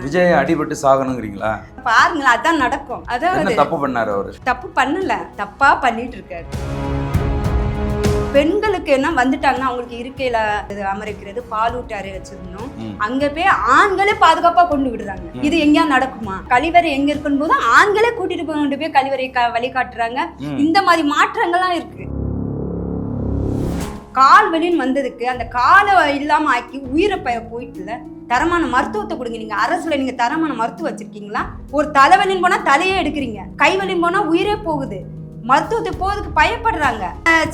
விஜய் அடிபட்டு சாகணுங்கிறீங்களா? பாருங்களேன், அதான் நடக்கும். அதாவது தப்பு பண்ணாரு அவரு? தப்பு பண்ணல, தப்பா பண்ணிட்டு இருக்காரு. பெண்களுக்கு என்ன வந்துட்டாங்கன்னா அவங்களுக்கு இருக்கையில அமர்க்கிறது, பாலூட்டி அறை வச்சிருந்தோம். அங்க போய் ஆண்களே பாதுகாப்பா கொண்டு விடுறாங்க. இது எங்கேயா நடக்குமா? கழிவறை எங்க இருக்குன்னு போது ஆண்களே கூட்டிட்டு கொண்டு போய் கழிவறை வழிகாட்டுறாங்க. இந்த மாதிரி மாற்றங்கள்லாம் இருக்கு. கால் வலின்னு வந்ததுக்கு அந்த காலை இல்லாம ஆக்கி உயிரை போயிட்டுல தரமான மருத்துவத்தை கொடுங்க. நீங்க அரசுல நீங்க தரமான மருத்துவம் வச்சிருக்கீங்களா? ஒரு தலைவலின்னு போனா தலையே எடுக்கிறீங்க, கைவலின்னு போனா உயிரே போகுது. மருத்துவத்துக்கு போறதுக்கு பயப்படுறாங்க.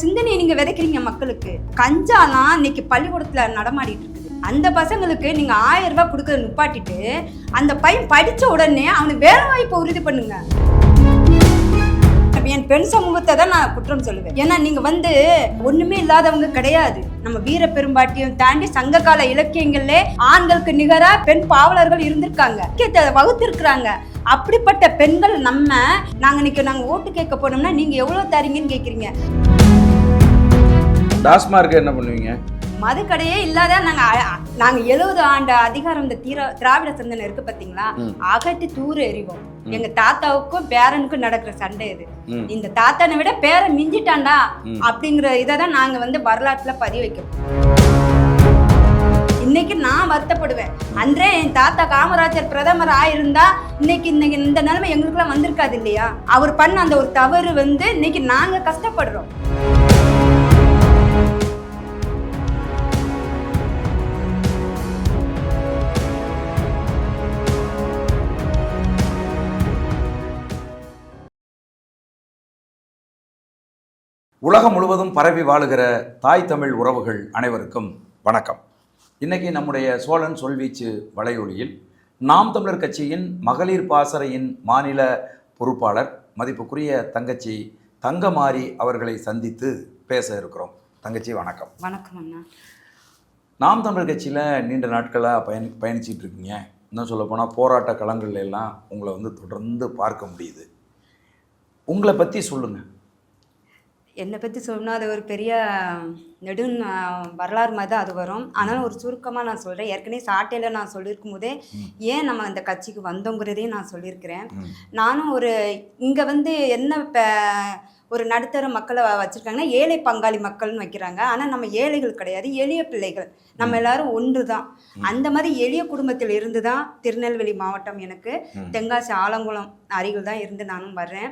சிந்தனையை நீங்க விதைக்கிறீங்க மக்களுக்கு. கஞ்சாலாம் இன்னைக்கு பள்ளிக்கூடத்துல நடமாடிட்டு இருக்குது. அந்த பசங்களுக்கு நீங்க 1000 ரூபாய் கொடுக்கறத நிப்பாட்டிட்டு அந்த பையன் படிச்ச உடனே அவனுக்கு வேலை வாய்ப்பை உறுதி பண்ணுங்க. என் பெண் சமூகத்தை தான் நான் குற்றம் சொல்லுவேன். ஏன்னா நீங்க ஒண்ணுமே இல்லாதவங்க கிடையாது. நம்ம வீர பெரும்பாட்டியம் தாண்டி சங்ககால இலக்கியங்கள்ல ஆண்களுக்கு நிகரா பெண் பாவலர்கள் இருந்திருக்காங்க, வகுத்திருக்கிறாங்க. அப்படிப்பட்ட பெண்கள் நாங்க ஓட்டு கேட்க போனோம்னா நீங்க எவ்வளவு தரீங்கன்னு கேக்குறீங்க. டாஸ்மார்க் என்ன பண்ணுவீங்க? மதுக்கடையே இல்லாத நாங்க 70 ஆண்டு அதிகாரம் இந்த திராவிட சிந்தனை இருக்கு பாத்தீங்களா, அகட்டி தூர எறிவோம். எங்க தாத்தாவுக்கும் பேரனுக்கும் நடக்கிற சண்டை இது. இந்த தாத்தானை விட பேரன் மிஞ்சிட்டாண்டா அப்படிங்கிற இதான் நாங்க வரலாற்றுல பதிவு வைக்கிறோம். இன்னைக்கு நான் வருத்தப்படுவேன். அன்றே என் தாத்தா காமராஜர் பிரதமர் ஆயிருந்தா இன்னைக்கு இந்த நிலைமை எங்களுக்குலாம் வந்திருக்காது இல்லையா? அவர் பண்ண அந்த ஒரு தவறு இன்னைக்கு நாங்க கஷ்டப்படுறோம். உலகம் முழுவதும் பரவி வாழுகிற தாய் தமிழ் உறவுகள் அனைவருக்கும் வணக்கம். இன்றைக்கி நம்முடைய சோழன் சொல்வீச்சு வலையொலியில் நாம் தமிழர் கட்சியின் மகளிர் பாசறையின் மாநில பொறுப்பாளர் மதிப்புக்குரிய தங்கச்சி தங்கமாரி அவர்களை சந்தித்து பேச இருக்கிறோம். தங்கச்சி வணக்கம். வணக்கம் அண்ணா. நாம் தமிழர் கட்சியில் நீண்ட நாட்களாக பயணிச்சிட்டு இருக்கீங்க. இன்னும் சொல்லப்போனால் போராட்ட களங்கள்ல எல்லாம் உங்களை தொடர்ந்து பார்க்க முடியுது. உங்களை பற்றி சொல்லுங்கள். என்னை பற்றி சொல்லணும்னா அது ஒரு பெரிய வரலாறு மாதிரி தான் அது வரும். ஆனாலும் ஒரு சுருக்கமாக நான் சொல்கிறேன். ஏற்கனவே சாட்டையில் நான் சொல்லியிருக்கும் போதே ஏன் நம்ம இந்த கட்சிக்கு வந்தோங்கிறதையும் நான் சொல்லியிருக்கிறேன். நானும் இங்கே என்ன ஒரு நடுத்தர மக்களை வச்சுருக்காங்கன்னா ஏழை பங்காளி மக்கள்னு வைக்கிறாங்க. ஆனால் நம்ம ஏழைகள் கிடையாது, எளிய பிள்ளைகள். நம்ம எல்லாரும் ஒன்று தான். அந்த மாதிரி எளிய குடும்பத்தில் இருந்து தான் திருநெல்வேலி மாவட்டம், எனக்கு தென்காசி ஆலங்குளம் அருகில் தான் இருந்து நானும் வர்றேன்.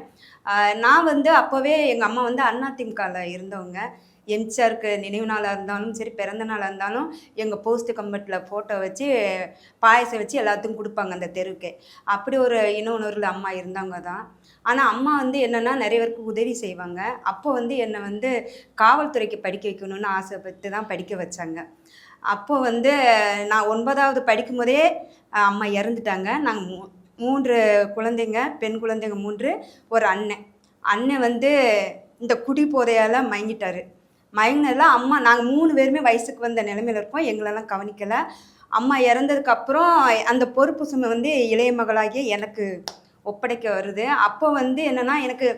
நான் அப்போவே எங்கள் அம்மா அதிமுகவில் இருந்தவங்க. எம்ஜிஆருக்கு நினைவு நாளாக இருந்தாலும் சரி, பிறந்த நாளாக இருந்தாலும் எங்கள் போஸ்ட் கம்பெட்டில் ஃபோட்டோ வச்சு பாயசம் வச்சு எல்லாத்துக்கும் கொடுப்பாங்க அந்த தெருவுக்கு. அப்படி ஒரு இன்னொரு அம்மா இருந்தவங்க தான். ஆனால் அம்மா என்னென்னா நிறைய பேருக்கு உதவி செய்வாங்க. அப்போ என்னை காவல்துறைக்கு படிக்க வைக்கணும்னு ஆசைப்பட்டு தான் படிக்க வச்சாங்க. அப்போது நான் 9வது படிக்கும் போதே அம்மா இறந்துட்டாங்க. நாங்கள் 3 குழந்தைங்க, பெண் குழந்தைங்க 3, ஒரு அண்ணன் இந்த குடி போதையால் மயங்கினதெல்லாம் அம்மா நாங்கள் 3 பேருமே வயசுக்கு வந்த நிலைமையில் இருப்போம். எங்களெல்லாம் கவனிக்கலை. அம்மா இறந்ததுக்கப்புறம் அந்த பொறுப்பு சுமை இளைய மகளாகிய எனக்கு ஒப்படைக்க வருது. அப்போ என்னென்னா எனக்கு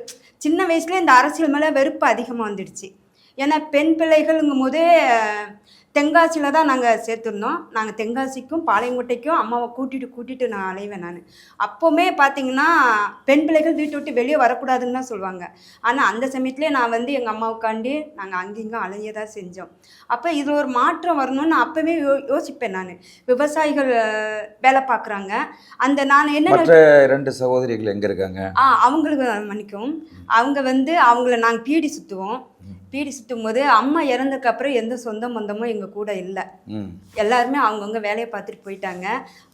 சின்ன வயசுலேயே இந்த அரசியல் மேலே வெறுப்பு அதிகமாக வந்துடுச்சு. ஏன்னா பெண் பிள்ளைகள்ங்கும் போது தென்காசியில் தான் நாங்கள் சேர்த்துருந்தோம். நாங்கள் தென்காசிக்கும் பாளையங்கோட்டைக்கும் அம்மாவை கூட்டிகிட்டு நான் அலைவேன். நான் அப்போவுமே பார்த்தீங்கன்னா பெண் பிள்ளைகள் வீட்டை விட்டு வெளியே வரக்கூடாதுன்னு தான் சொல்லுவாங்க. ஆனால் அந்த சமயத்துலேயே நான் எங்கள் அம்மாவுக்காண்டி நாங்கள் அங்கேயும் அலைய தான் செஞ்சோம். அப்போ இதில் ஒரு மாற்றம் வரணும்னு அப்போவே யோசிப்பேன். நான் விவசாயிகள் வேலை பார்க்குறாங்க. நான் என்ன 2 சகோதரிகள் எங்கே இருக்காங்க? அவங்களுக்கு மன்னிக்கும். அவங்க அவங்கள நாங்கள் பீடி சுற்றும் போது அம்மா இறந்ததுக்கு அப்புறம் எந்த சொந்த பந்தமும் எங்கள் கூட இல்லை. எல்லாருமே அவங்கவுங்க வேலையை பார்த்துட்டு போயிட்டாங்க.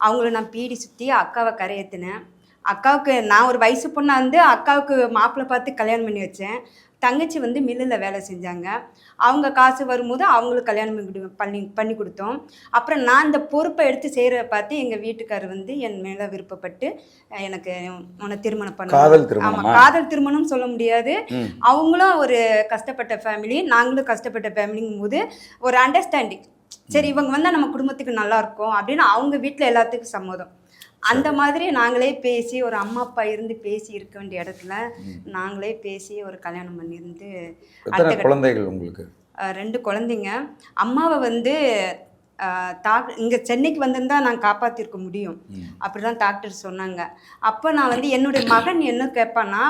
அவங்கள நான் பீடி சுற்றி அக்காவை கரையேற்றினேன். அக்காவுக்கு நான் ஒரு வயசு பொண்ணாக அக்காவுக்கு மாப்பிள்ளை பார்த்து கல்யாணம் பண்ணி வச்சேன். தங்கச்சி மில்லில் வேலை செஞ்சாங்க. அவங்க காசு வரும்போது அவங்களுக்கு கல்யாணம் பண்ணி கொடுத்தோம். அப்புறம் நான் இந்த பொறுப்பை எடுத்து செய்கிறத பார்த்து எங்கள் வீட்டுக்காரர் என் மேலே விருப்பப்பட்டு எனக்கு உன்னை திருமணம் பண்ண. ஆமாம், காதல் திருமணம் சொல்ல முடியாது. அவங்களும் ஒரு கஷ்டப்பட்ட ஃபேமிலி, நாங்களும் கஷ்டப்பட்ட ஃபேமிலிங்கும் போது ஒரு அண்டர்ஸ்டாண்டிங். சரி, இவங்க நம்ம குடும்பத்துக்கு நல்லா இருக்கும் அப்படின்னு அவங்க வீட்டில் எல்லாத்துக்கும் சம்மதம். அந்த மாதிரி நாங்களே பேசி ஒரு அம்மா அப்பா இருந்து பேசி இருக்க வேண்டிய இடத்துல நாங்களே பேசி ஒரு கல்யாணம் பண்ணியிருந்து. குழந்தைகள் உங்களுக்கு? 2 குழந்தைங்க. அம்மாவை இங்கே சென்னைக்கு வந்திருந்தா நான் காப்பாற்றிருக்க முடியும், அப்படி தான் டாக்டர் சொன்னாங்க. அப்போ நான் வந்து என்னுடைய மகன் என்ன கேட்பான்னா,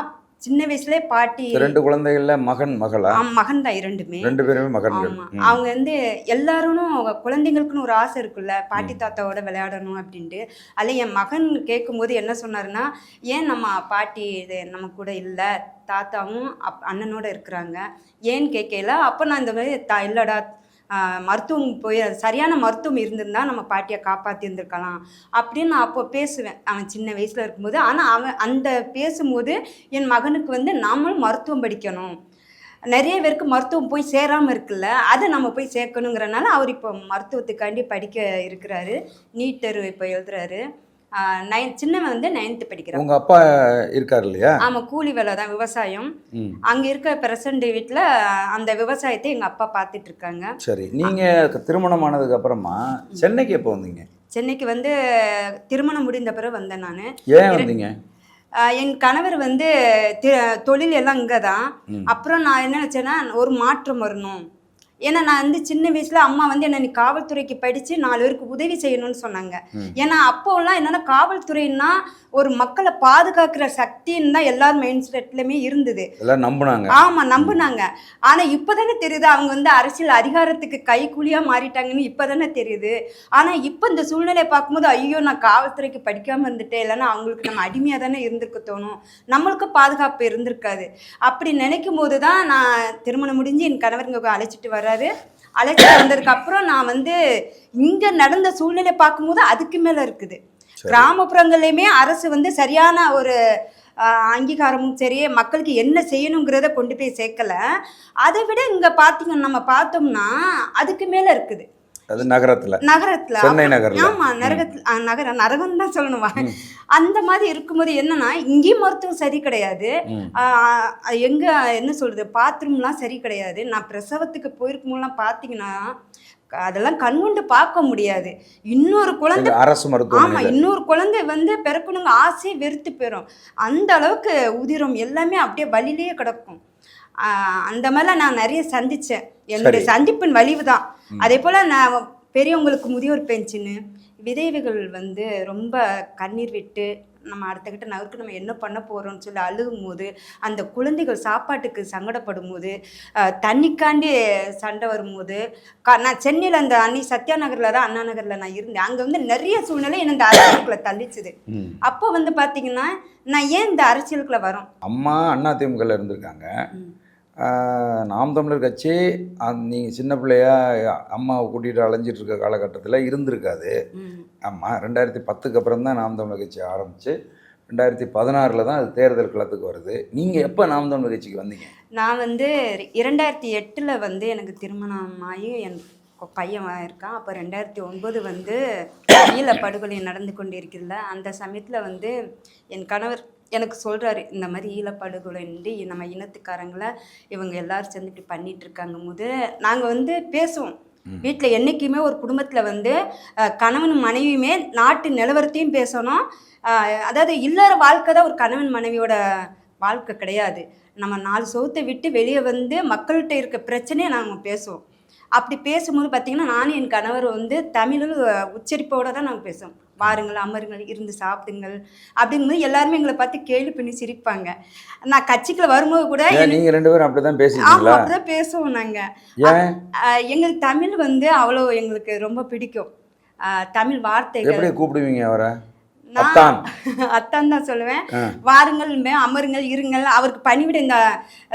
சின்ன வயசுலேயே பாட்டி 2 குழந்தைகள்ல மகளா? மகன் தான், 2 பேருமே மகன்கள். ஆமாம். அவங்க வந்து எல்லாரும் குழந்தைங்களுக்குன்னு ஒரு ஆசை இருக்குல்ல, பாட்டி தாத்தாவோட விளையாடணும் அப்படின்ட்டு. அதில் என் மகன் கேட்கும்போது என்ன சொன்னாருன்னா, ஏன் நம்ம பாட்டி இது நம்ம கூட இல்லை, தாத்தாவும் அண்ணனோட இருக்கிறாங்க, ஏன்னு கேட்கல. அப்போ நான் இந்த மாதிரி இல்லைடா, மருத்துவம் போய் சரியான மருத்துவம் இருந்திருந்தா நம்ம பாட்டியை காப்பாற்றி இருந்திருக்கலாம் அப்படின்னு நான் அப்போ பேசுவேன், அவன் சின்ன வயசில் இருக்கும்போது. ஆனால் அவன் அந்த பேசும்போது என் மகனுக்கு வந்து நாமளும் மருத்துவம் படிக்கணும், நிறைய பேருக்கு மருத்துவம் போய் சேராமல் இருக்குல்ல, அதை நம்ம போய் சேர்க்கணுங்கிறனால அவர் இப்போ மருத்துவத்துக்காண்டி படிக்க இருக்கிறாரு. நீட் தேர்வு இப்போ எழுதுறாரு. சின்னவன் வந்து 9th படிக்கிறான். உங்க அப்பா இருக்காரு இல்லையா? ஆமாம், கூலி வேலை தான், விவசாயம். அங்கே இருக்க பிரசன்ட் வீட்டில் அந்த விவசாயத்தை எங்கள் அப்பா பார்த்துட்டு இருக்காங்க. சரி, நீங்க திருமணம் ஆனதுக்கு அப்புறமா சென்னைக்கு எப்போ வந்தீங்க? சென்னைக்கு வந்து திருமணம் முடிந்த பிறகு வந்தேன் நான். ஏன் வந்தீங்க? என் கணவர் வந்து தொழில் எல்லாம் இங்கே தான். அப்புறம் நான் என்ன நினச்சேன்னா, ஒரு மாற்றம் வரணும். ஏன்னா நான் வந்து சின்ன வயசுல அம்மா வந்து என்ன, நீ காவல்துறைக்கு படித்து 4 பேருக்கு உதவி செய்யணும்னு சொன்னாங்க. ஏன்னா அப்போல்லாம் என்னென்னா காவல்துறைன்னா ஒரு மக்களை பாதுகாக்கிற சக்தின்னு தான் எல்லாரும் மைண்ட் செட்லையுமே இருந்தது, எல்லாம் நம்பினாங்க. ஆமாம், நம்பினாங்க. ஆனால் இப்போ தானே தெரியுது அவங்க வந்து அரசியல் அதிகாரத்துக்கு கைக்கூலியாக மாறிட்டாங்கன்னு இப்போ தானே தெரியுது. ஆனால் இப்போ இந்த சூழ்நிலையை பார்க்கும்போது, ஐயோ நான் காவல்துறைக்கு படிக்காமல் இருந்துட்டேன், இல்லைன்னா அவங்களுக்கு நம்ம அடிமையாக தானே இருந்திருக்க தோணும், நம்மளுக்கு பாதுகாப்பு இருந்திருக்காது. அப்படி நினைக்கும் போது தான் நான் திருமணம் முடிஞ்சு என் கணவருங்க அழைச்சிட்டு வர்றாரு. அழைச்சிட்டு வந்ததுக்கு அப்புறம் நான் வந்து இங்கே நடந்த சூழ்நிலை பார்க்கும்போது அதுக்கு மேலே இருக்குது. கிராமப்புறங்கள்லையுமே அரசு வந்து சரியான ஒரு அங்கீகாரமும் சரி, மக்களுக்கு என்ன செய்யணுங்கிறத கொண்டு போய் சேர்க்கல. அதை விட இங்கே பார்த்தீங்கன்னா நம்ம பார்த்தோம்னா அதுக்கு மேலே இருக்குது. அது நகரத்துல சென்னை நகரத்துல. ஆமா, நரகம் தான் சொல்லணும். அந்த மாதிரி இருக்கும்போது என்னன்னா, இங்கேயும் மருத்துவம் சரி கிடையாது, எங்க என்ன சொல்றது, பாத்ரூம்லாம் சரி கிடையாது. நான் பிரசவத்துக்கு போயிருக்கும்போதெல்லாம் பார்த்தீங்கன்னா அதெல்லாம் கண்கொண்டு பார்க்க முடியாது. இன்னொரு குழந்தை அரசு மருத்துவம், ஆமா, இன்னொரு குழந்தை வந்து பிறக்கணுங்க ஆசையே வெறுத்து போயிடும். அந்த அளவுக்கு உதிரம் எல்லாமே அப்படியே வழியிலேயே கிடக்கும். அந்த மாதிரிலாம் நான் நிறைய சந்தித்தேன். என்னுடைய சந்திப்பின் வலிவு தான். அதே போல் நான் பெரியவங்களுக்கு முதியோர் பென்ஷனு, விதவைகள் வந்து ரொம்ப கண்ணீர் விட்டு நம்ம அடுத்த கிட்ட நகருக்கு நம்ம என்ன பண்ண போகிறோம்னு சொல்லி அழுகும் போது, அந்த குழந்தைகள் சாப்பாட்டுக்கு சங்கடப்படும் போது, தண்ணிக்காண்டி சண்டை வரும்போது, நான் சென்னையில் அந்த சத்யா நகரில் தான், அண்ணா நகரில் நான் இருந்தேன். அங்கே வந்து நிறைய சூழ்நிலை என்ன இந்த அரசியலுக்குள்ள தள்ளிச்சுது. அப்போ வந்து பார்த்தீங்கன்னா நான் ஏன் இந்த அரசியலுக்குள்ள வரோம், அம்மா அதிமுகவில் இருந்திருக்காங்க, நாம் தமிழர் கட்சி நீங்கள் சின்ன பிள்ளையா அம்மாவை கூட்டிகிட்டு அலைஞ்சிட்டு இருக்க காலகட்டத்தில் இருந்திருக்காது. ஆமாம், 2010க்கு அப்புறம் தான் நாம் தமிழர் கட்சி ஆரம்பித்து 2016 தான் அது தேர்தல் களத்துக்கு வருது. நீங்கள் எப்போ நாம் தமிழர் கட்சிக்கு வந்தீங்க? நான் வந்து 2008 வந்து எனக்கு திருமணம் ஆகி என் பையன் இருக்கான். அப்போ 2009 வந்து ஈழ படுகொலை நடந்து கொண்டு இருக்கிறதுல, அந்த சமயத்தில் வந்து என் கணவர் எனக்கு சொல்கிறாரு, இந்த மாதிரி ஈழப்படுகொலைன்ட்டு நம்ம இனத்துக்காரங்களை இவங்க எல்லாரும் சேர்ந்து இப்படி பண்ணிகிட்ருக்காங்க போது நாங்கள் வந்து பேசுவோம். வீட்டில் என்றைக்குமே ஒரு குடும்பத்தில் வந்து கணவன் மனைவியுமே நாட்டு நிலவரத்தையும் பேசணும். அதாவது இல்லற வாழ்க்கை தான் ஒரு கணவன் மனைவியோட வாழ்க்கை கிடையாது. நம்ம 4 சவுத்தை விட்டு வெளியே வந்து மக்கள்கிட்ட இருக்க பிரச்சனையை நாங்கள் பேசுவோம். அப்படி பேசும்போது பார்த்திங்கன்னா நானும் என் கணவர் வந்து தமிழில் உச்சரிப்போடு தான் நாங்கள் பேசுவோம். வாருங்கள், அமருங்கள், இருந்து சாப்பிடுங்கள் அப்படிங்கும்போது எல்லாருமே எங்களை பார்த்து கேள்வி பண்ணி சிரிப்பாங்க. நான் கட்சிக்குள்ள வரும்போது கூட நீங்கள் 2 பேரும் அப்படி தான் பேசுவீங்களா? ஆமாம், அப்படி தான் பேசுவோம் நாங்கள். எங்களுக்கு தமிழ் வந்து அவ்வளோ எங்களுக்கு ரொம்ப பிடிக்கும். தமிழ் வார்த்தைகள் எப்படி கூப்பிடுவீங்க அவரை? அத்தான் தான் சொல்லுவேன். வாருங்கள், அமருங்கள், இருங்கள். அவருக்கு பணிவிட இந்த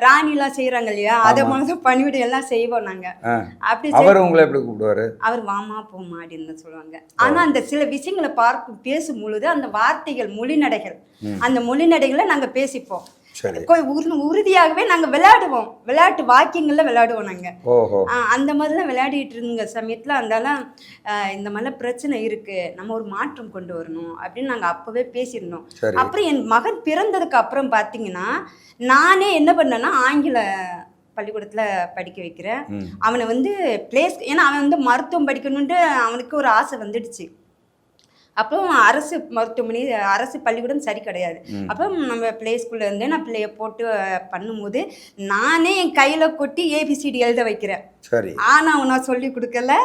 ராணிலாம் செய்யறாங்க இல்லையா, அதை மாதிரி பணிவிட எல்லாம் செய்வோம் நாங்க. அப்படி அவர் உங்களை எப்படி கூப்பிடுவாரு? அவர் வாமா போமா அப்படின்னு சொல்லுவாங்க. ஆனா அந்த சில விஷயங்களை பேசும் பொழுது அந்த வார்த்தைகள் மொழிநடைகள், அந்த மொழிநடைகளை நாங்க பேசிப்போம். உறுதியாகவே நாங்க விளையாடுவோம், விளையாட்டு வாக்கியங்கள்ல விளையாடுவோம் நாங்க. அந்த மாதிரிலாம் விளையாடிட்டு இருந்த சமயத்துல அந்தாலும் இந்த மாதிரிலாம் பிரச்சனை இருக்கு, நம்ம ஒரு மாற்றம் கொண்டு வரணும் அப்படின்னு நாங்க அப்பவே பேசியிருந்தோம். அப்புறம் என் மகன் பிறந்ததுக்கு அப்புறம் பாத்தீங்கன்னா நானே என்ன பண்ணேன்னா ஆங்கில பள்ளிக்கூடத்துல படிக்க வைக்கிறேன். அவனை வந்து ஏன்னா அவன் வந்து மருத்துவம் படிக்கணும்ட்டு அவனுக்கு ஒரு ஆசை வந்துடுச்சு. அப்போ அரசு மருத்துவமனை, அரசு பள்ளிக்கூடம் சரி கிடையாது. அப்போ நம்ம பிளே ஸ்கூல்ல இருந்தே நான் பிள்ளைய போட்டு பண்ணும்போது நானே என் கையில் கொட்டி ABCD எழுத வைக்கிறேன். சரி, ஆனால் நான் சொல்லி கொடுக்கல.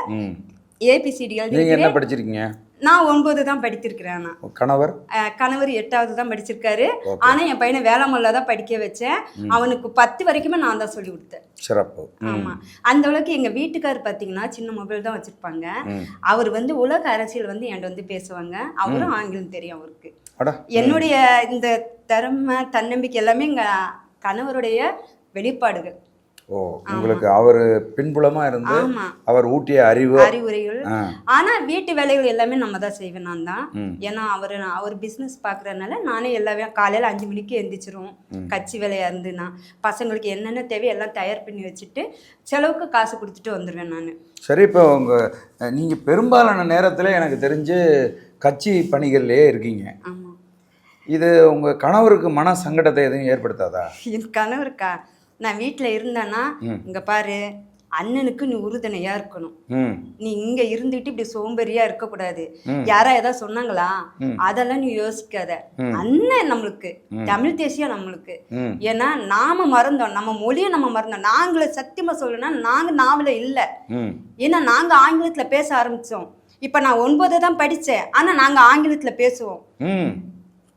ஏபிசிடி நீங்க என்ன எழுதிருக்கிறேன். படிச்சிருக்கீங்க? நான் 9 தான் படித்திருக்கிறேன். நான் கணவர் கணவர் 8வது தான் படிச்சிருக்காரு. ஆனா என் பையனை வேளாமல்ல தான் படிக்க வச்சேன். அவனுக்கு 10 வரைக்குமே நான் தான் சொல்லி கொடுத்தேன். சிறப்பு. ஆமா, அந்த அளவுக்கு எங்க வீட்டுக்காரர் பாத்தீங்கன்னா சின்ன மொபைல் தான் வச்சிருப்பாங்க. அவர் வந்து உலக அரசியல் வந்து என்கிட்ட வந்து பேசுவாங்க. அவரும் ஆங்கிலம் தெரியும் அவருக்கு. என்னுடைய இந்த திறமை தன்னம்பிக்கை எல்லாமே எங்க கணவருடைய வெளிப்பாடுகள். ஓ, உங்களுக்கு அவர் பின்புலமா இருந்து அவர் ஊட்டிய அறிவுரைகள். ஆனா வீட்டு வேலைகள் எல்லாமே நம்ம தான் செய்வேன். நான் தான். ஏன்னா அவர் பிசினஸ் பாக்குறதுனால நானே எல்லாமே காலையில 5 மணிக்கு எந்திரிச்சிரும். கட்சி வேலையா இருந்துன்னா பசங்களுக்கு என்னென்ன தேவை எல்லாம் தயார் பண்ணி வச்சுட்டு செலவுக்கு காசு கொடுத்துட்டு வந்துடுவேன் நான். சரி, இப்போ நீங்க பெரும்பாலான நேரத்துல எனக்கு தெரிஞ்சு கட்சி பணிகள்லயே இருக்கீங்க. இது உங்க கணவருக்கு மன சங்கடத்தை எதுவும் ஏற்படுத்தாதா? என் கணவருக்கா, நான் வீட்டில் இருந்தேன்னா இங்க பாரு அண்ணனுக்கு நீ உறுதுணையா இருக்கணும். நீ இங்க இருந்துட்டு இப்படி சோம்பேறியா இருக்கக்கூடாது. யாரா ஏதாவது சொன்னாங்களா அதெல்லாம் நீ யோசிக்காத. அண்ணன் நம்மளுக்கு தமிழ் தேசியம் நம்மளுக்கு. ஏன்னா நாம மறந்தோம், நம்ம மொழியை நம்ம மறந்தோம். நாங்கள சத்தியமா சொல்லணும்னா நாங்க நாவல இல்லை. ஏன்னா நாங்க ஆங்கிலத்துல பேச ஆரம்பிச்சோம். இப்ப நான் 9 தான் படிச்சேன். ஆனா நாங்க ஆங்கிலத்துல பேசுவோம்.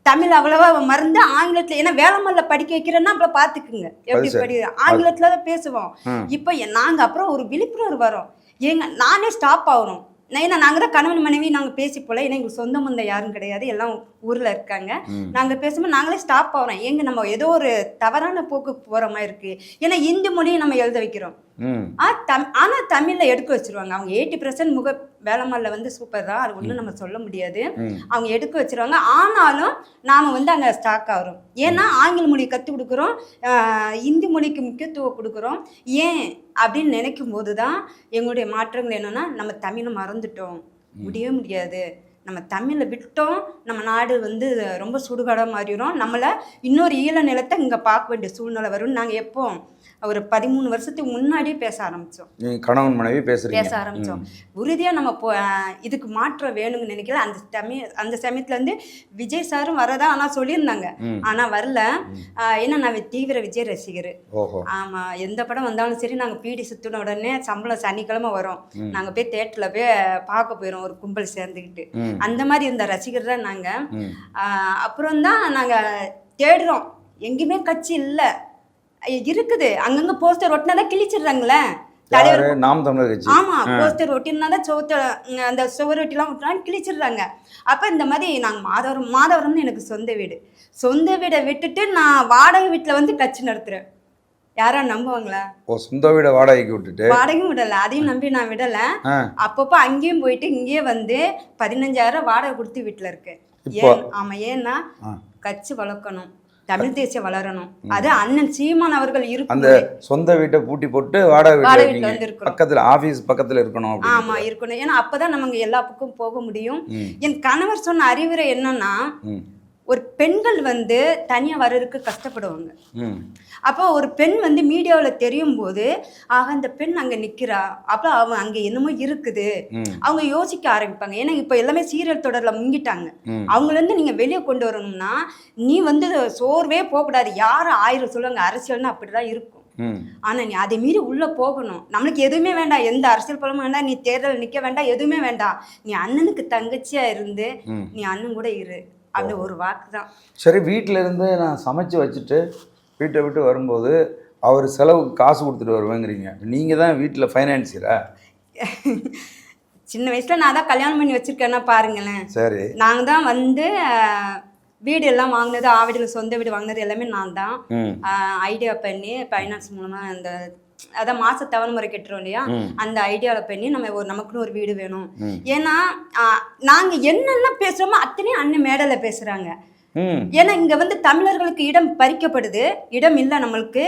தமிழ் அவ்வளவா மறந்து ஆங்கிலத்துல, ஏன்னா வேளாமல்ல படிக்க வைக்கிறேன்னா அப்புறம் பாத்துக்குங்க எப்படி படி ஆங்கிலத்துல தான் பேசுவோம். இப்ப நாங்க அப்புறம் ஒரு விழிப்புணர்வு வரோம். நானே ஸ்டாப் ஆகிறோம். ஏன்னா நாங்க தான் கணவன் மனைவி நாங்க பேசி போல. ஏன்னா எங்களுக்கு சொந்த மந்த யாரும் கிடையாது, எல்லாம் ஊர்ல இருக்காங்க. நாங்க பேசும்போது நாங்களே ஸ்டாப் ஆகிறோம். எங்க நம்ம ஏதோ ஒரு தவறான போக்கு போற மாதிரி இருக்கு. ஏன்னா இந்தி மொழியை நம்ம எழுத வைக்கிறோம். ஆனா தமிழ்ல எடுக்க வச்சிருவாங்க. அவங்க 80% முக வேளாமல்ல வந்து சூப்பர் தான், அது ஒன்றும் நம்ம சொல்ல முடியாது. அவங்க எடுக்க வச்சிருவாங்க. ஆனாலும் நாம வந்து அங்க ஸ்டாக் ஆகிறோம். ஏன்னா ஆங்கில மொழி கற்றுக் கொடுக்குறோம், இந்தி மொழிக்கு முக்கியத்துவம் கொடுக்குறோம். ஏன் அப்படின்னு நினைக்கும் போது தான் எங்களுடைய மாற்றங்கள் என்னன்னா, நம்ம தமிழை மறந்துட்டோம், முடியவே முடியாது. நம்ம தமிழை விட்டோம், நம்ம நாடு வந்து ரொம்ப சுடுகாடாக மாறிடும். நம்மளை இன்னொரு ஈழ நிலத்தை இங்கே பார்க்க வேண்டிய சூழ்நிலை வரும்னு நாங்கள் எப்போ ஒரு 13 வருஷத்துக்கு முன்னாடியே பேச ஆரம்பித்தோம். கணவன் மனைவி பேச ஆரம்பித்தோம். உறுதியாக நம்ம இதுக்கு மாற்றம் வேணும்னு நினைக்கல. அந்த சமயத்தில் வந்து விஜய் சாரும் வரதா ஆனால் சொல்லியிருந்தாங்க. ஆனால் வரல. ஏன்னா நான் தீவிர விஜய் ரசிகர். ஆமாம், எந்த படம் வந்தாலும் சரி நாங்கள் பீடி சுற்றின உடனே சம்பளம் சனிக்கிழமை வரும், நாங்கள் போய் தேட்டரில் போய் பார்க்க போயிடும் ஒரு கும்பல் சேர்ந்துக்கிட்டு. அந்த மாதிரி இருந்த ரசிகர் தான் நாங்கள். அப்புறம் தான் நாங்கள் தேடுறோம், எங்கேயுமே கட்சி இல்லை. இருக்குது அங்கங்க போஸ்டர் ஒட்டினாதான் கிழிச்சிடுறாங்களே தலைவர். நாம் தமிழர் கட்சி. ஆமா, போஸ்டர் ஒட்டினாதான் அந்த சுவரொட்டிலாம் ஒட்டினாலும் கிழிச்சிடுறாங்க. அப்ப இந்த மாதிரி நாங்க மாதவரம் எனக்கு சொந்த வீடை விட்டுட்டு நான் வாடகை வீட்டுல வந்து கட்சி நடத்துறேன். யாரா நம்புவாங்களா? சொந்த வீட வாடகைக்கு விட்டுட்டு? வாடகையும் விடல, அதையும் நம்பி நான் விடல. அப்பப்போ அங்கேயும் போயிட்டு இங்கேயே வந்து 15,000 வாடகை கொடுத்து வீட்டுல இருக்கேன். ஆமா, ஏன்னா கட்சி வளர்க்கணும், தமிழ் தேசியம் வளரணும். அது அண்ணன் சீமான் அவர்கள் இருக்கும். அந்த சொந்த வீட்டை பூட்டி போட்டு வாடகை வீட்டுல வந்து பக்கத்துல ஆபீஸ் பக்கத்துல இருக்கணும். ஆமா, இருக்கணும். ஏன்னா அப்பதான் நமக்கு எல்லா பக்கம் போக முடியும். என் கணவர் சொன்ன அறிவுரை என்னன்னா, ஒரு பெண்கள் வந்து தனியா வர்றதுக்கு கஷ்டப்படுவாங்க. அப்போ ஒரு பெண் வந்து மீடியாவில் தெரியும் போது, ஆக அந்த பெண் அங்க நிக்கிறா, அப்போ அவன் அங்க என்னமோ இருக்குது, அவங்க யோசிக்க ஆரம்பிப்பாங்க. ஏன்னா இப்ப எல்லாமே சீரியல் தொடர்ல முங்கிட்டாங்க. அவங்கள இருந்து நீங்க வெளியே கொண்டு வரணும்னா நீ வந்து சோர்வே போகக்கூடாது. யாரும் 1000 சொல்லுவாங்க, அரசியல்னா அப்படிதான் இருக்கும். ஆனா நீ அதை மீறி உள்ள போகணும். நம்மளுக்கு எதுவுமே வேண்டாம், எந்த அரசியல் பலமும் வேண்டாம், நீ தேர்தல் நிக்க வேண்டாம், எதுவுமே வேண்டாம். நீ அண்ணனுக்கு தங்கச்சியா இருந்து நீ அண்ணன் கூட இரு, அப்படி ஒரு வாக்கு தான். சரி, வீட்டில இருந்து நான் சமைச்சு வச்சுட்டு வீட்டை விட்டு வரும்போது அவர் செலவுக்கு காசு கொடுத்துட்டு வருவேங்கிறீங்க. நீங்கள் தான் வீட்டில் ஃபைனான்சியரா? சின்ன வயசில் நான் தான் கல்யாணம் பண்ணி வச்சுருக்கேன்னா பாருங்களேன். சரி, நாங்கள் தான் வந்து வீடு எல்லாம் வாங்கினது, ஆவடியில் சொந்த வீடு வாங்கினது எல்லாமே நான் தான் ஐடியா பண்ணி ஃபைனான்ஸ் மூலமாக அந்த அதான் மாச தவணை முறை கட்டுறோம் இல்லையா, அந்த ஐடியாவில் பண்ணி நமக்குன்னு ஒரு வீடு வேணும். ஏன்னா நாங்க என்னென்ன பேசுறோமோ அத்தனையும் அண்ணன் மேடையில பேசுறாங்க. ஏன்னா இங்க வந்து தமிழர்களுக்கு இடம் பறிக்கப்படுது, இடம் இல்லை நம்மளுக்கு.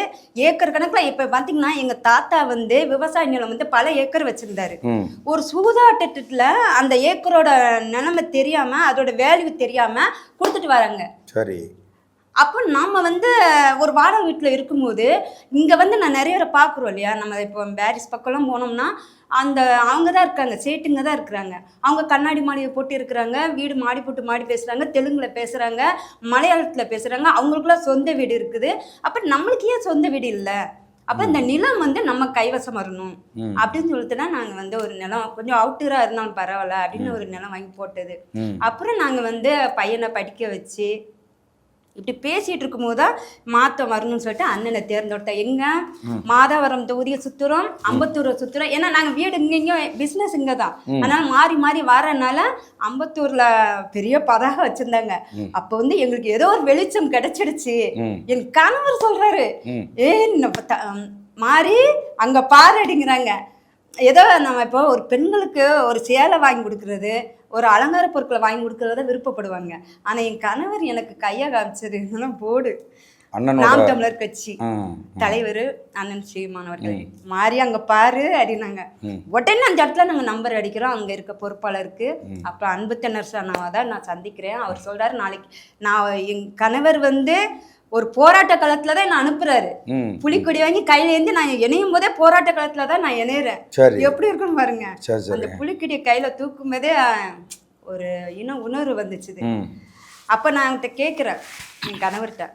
ஏக்கர் கணக்குல இப்ப பாத்தீங்கன்னா எங்க தாத்தா வந்து விவசாய நிலம் வந்து பல ஏக்கர் வச்சிருந்தாரு. ஒரு சூதாட்டத்துல அந்த ஏக்கரோட நிலைமை தெரியாம, அதோட வேல்யூ தெரியாம கொடுத்துட்டு வராங்க. சரி, அப்போ நம்ம வந்து ஒரு வாடகை வீட்டில் இருக்கும்போது இங்கே வந்து நான் நிறைய பேரை பார்க்குறோம் இல்லையா. நம்ம இப்போ பாரிஸ் பக்கம்லாம் போனோம்னா அவங்க தான் இருக்காங்க, சேட்டுங்க தான் இருக்கிறாங்க. அவங்க கண்ணாடி மாடியை போட்டு இருக்கிறாங்க, வீடு மாடி போட்டு மாடி பேசுகிறாங்க, தெலுங்கில் பேசுகிறாங்க, மலையாளத்தில் பேசுகிறாங்க. அவங்களுக்குலாம் சொந்த வீடு இருக்குது. அப்போ நம்மளுக்கு ஏன் சொந்த வீடு இல்லை? அப்போ இந்த நிலம் வந்து நம்ம கைவசம் வரணும் அப்படின்னு சொல்லிட்டு தான் நாங்கள் வந்து ஒரு நிலம் கொஞ்சம் அவுட்டராக இருந்தாலும் பரவாயில்ல அப்படின்னு ஒரு நிலம் வாங்கி போட்டது. அப்புறம் நாங்கள் வந்து பையனை படிக்க வச்சு இப்படி பேசிட்டு இருக்கும்போது தான் மாற்றம் வரணும்னு சொல்லிட்டு அண்ணனை தேர்ந்தெடுத்தேன். எங்க மாதாவரம் தொகுதியை சுத்துறோம், அம்பத்தூரை சுத்துறோம். ஏன்னா நாங்கள் வீடு இங்கே பிஸ்னஸ் இங்கே தான், அதனால மாறி மாறி வரனால அம்பத்தூர்ல பெரிய பதாக வச்சிருந்தாங்க. அப்போ வந்து எங்களுக்கு ஏதோ ஒரு வெளிச்சம் கிடைச்சிடுச்சு. என் கணவர் சொல்றாரு, மாறி அங்க பாரு அப்படிங்கிறாங்க. ஏதோ நம்ம இப்போ ஒரு பெண்களுக்கு ஒரு சேலை வாங்கி கொடுக்கறது, ஒரு அலங்கார பொருட்களை வாங்கி கொடுக்கறத விருப்பப்படுவாங்க. ஆனா என் கணவர் எனக்கு கையை காமிச்சது போர்டு நாம் தமிழர் கட்சி தலைவர் அண்ணன் சீமான் அவர்கள் மாறி அங்க பாரு அப்படின்னாங்க. உடனே அந்த இடத்துல நாங்க நம்பர் அடிக்கிறோம் அங்க இருக்க பொறுப்பாளருக்கு. அப்புறம் அன்பு தென்னரசானாவை தான் நான் சந்திக்கிறேன். அவர் சொல்றாரு, நாளைக்கு நான் என் கணவர் வந்து ஒரு போராட்ட காலத்துல தான் என்ன அனுப்புறாரு. புலிக்கொடி வாங்கி கையில இருந்து நான் இணையும் போதே போராட்ட காலத்துல தான் நான் இணையறேன். எப்படி இருக்குன்னு பாருங்க. அந்த புலிக்கொடியை கையில தூக்கும் போதே ஒரு உணர்வு வந்துச்சு. அப்ப நான் அவன்கிட்ட கேட்கிறேன், என் கணவர்கிட்ட,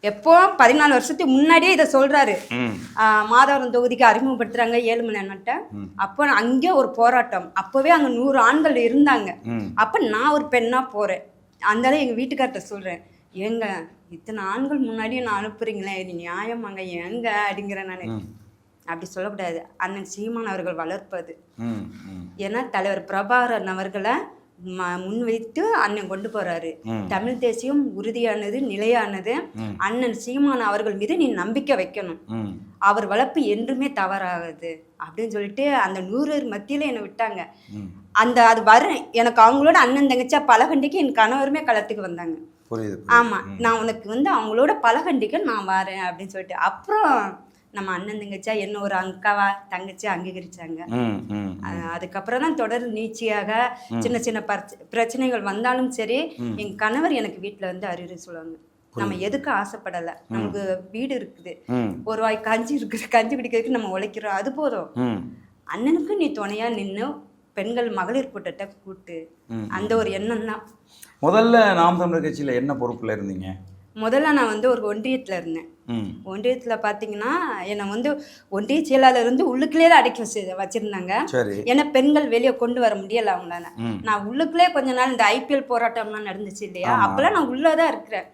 எப்போ 14 வருஷத்துக்கு முன்னாடியே இதை சொல்றாரு, மாதவரம் தொகுதிக்கு அறிமுகப்படுத்துறாங்க 7 மணி நேரம்ட்ட. அப்போ அங்கே ஒரு போராட்டம், அப்பவே அங்க 100 ஆண்கள் இருந்தாங்க. அப்ப நான் ஒரு பெண்ணா போறேன். அந்த எங்க வீட்டுக்கார்ட்ட சொல்றேன், ஏங்க இத்தனை ஆண்கள் முன்னாடியே நான் அனுப்புறீங்களே, இது நியாயமாங்க, ஏங்க அப்படிங்கிறேன். நான் அப்படி சொல்லக்கூடாது, அண்ணன் சீமான் அவர்கள் வளர்ப்பது. ஏன்னா தலைவர் பிரபாகரன் அவர்களை முன்வைத்து அண்ணன் கொண்டு போறாரு. தமிழ் தேசியம் உறுதியானது, நிலையானது. அண்ணன் சீமான் அவர்கள் மீது நீ நம்பிக்கை வைக்கணும், அவர் வளர்ப்பு என்றுமே தவறாகுது அப்படின்னு சொல்லிட்டு அந்த 100 மத்தியில என்னை விட்டாங்க. அது வரேன் எனக்கு அவங்களோட அண்ணன் தங்கச்சா பலகண்டிக்கு என் கணவருமே களத்துக்கு வந்தாங்க. ஆமா, நான் உனக்கு வந்து அவங்களோட பலகண்டிக்க நான் வரேன் அப்படின்னு சொல்லிட்டு அப்புறம் நம்ம அண்ணன் தங்கச்சா என்ன ஒரு அக்காவா தங்கச்சி அங்கீகரிச்சாங்க. அதுக்கப்புறம் தான் தொடர் நீட்சியாக சின்ன சின்ன பிரச்சனைகள் வந்தாலும் சரி, என் கணவர் எனக்கு வீட்டுல வந்து அறிவுரை சொல்லுவாங்க, நம்ம எதுக்கு ஆசைப்படலை, நமக்கு வீடு இருக்குது, ஒரு வாய் கஞ்சி இருக்குது, கஞ்சி குடிக்கிறதுக்கு நம்ம உழைக்கிறோம், அது போதும். அண்ணனுக்கு நீ துணையா நின்று பெண்கள் மகளிர் கூட்டத்தை கூட்டு, அந்த ஒரு எண்ணம் தான். முதல்ல நாம் தமிழர் கட்சியில என்ன பொறுப்புல இருந்தீங்க? முதல்ல நான் வந்து ஒரு ஒன்றியத்தில் இருந்தேன். ஒன்றியத்தில் பார்த்தீங்கன்னா என்னை வந்து ஒன்றிய செயலாளர் இருந்து உள்ளுக்குள்ளே அடக்கி வச்சிருந்தாங்க. ஏன்னா பெண்கள் வெளியே கொண்டு வர முடியல அவங்களால. நான் உள்ளுக்குள்ளே கொஞ்ச நாள் இந்த IPL போராட்டம்லாம் நடந்துச்சு இல்லையா, அப்பெல்லாம் நான் உள்ளதான் இருக்கிறேன்.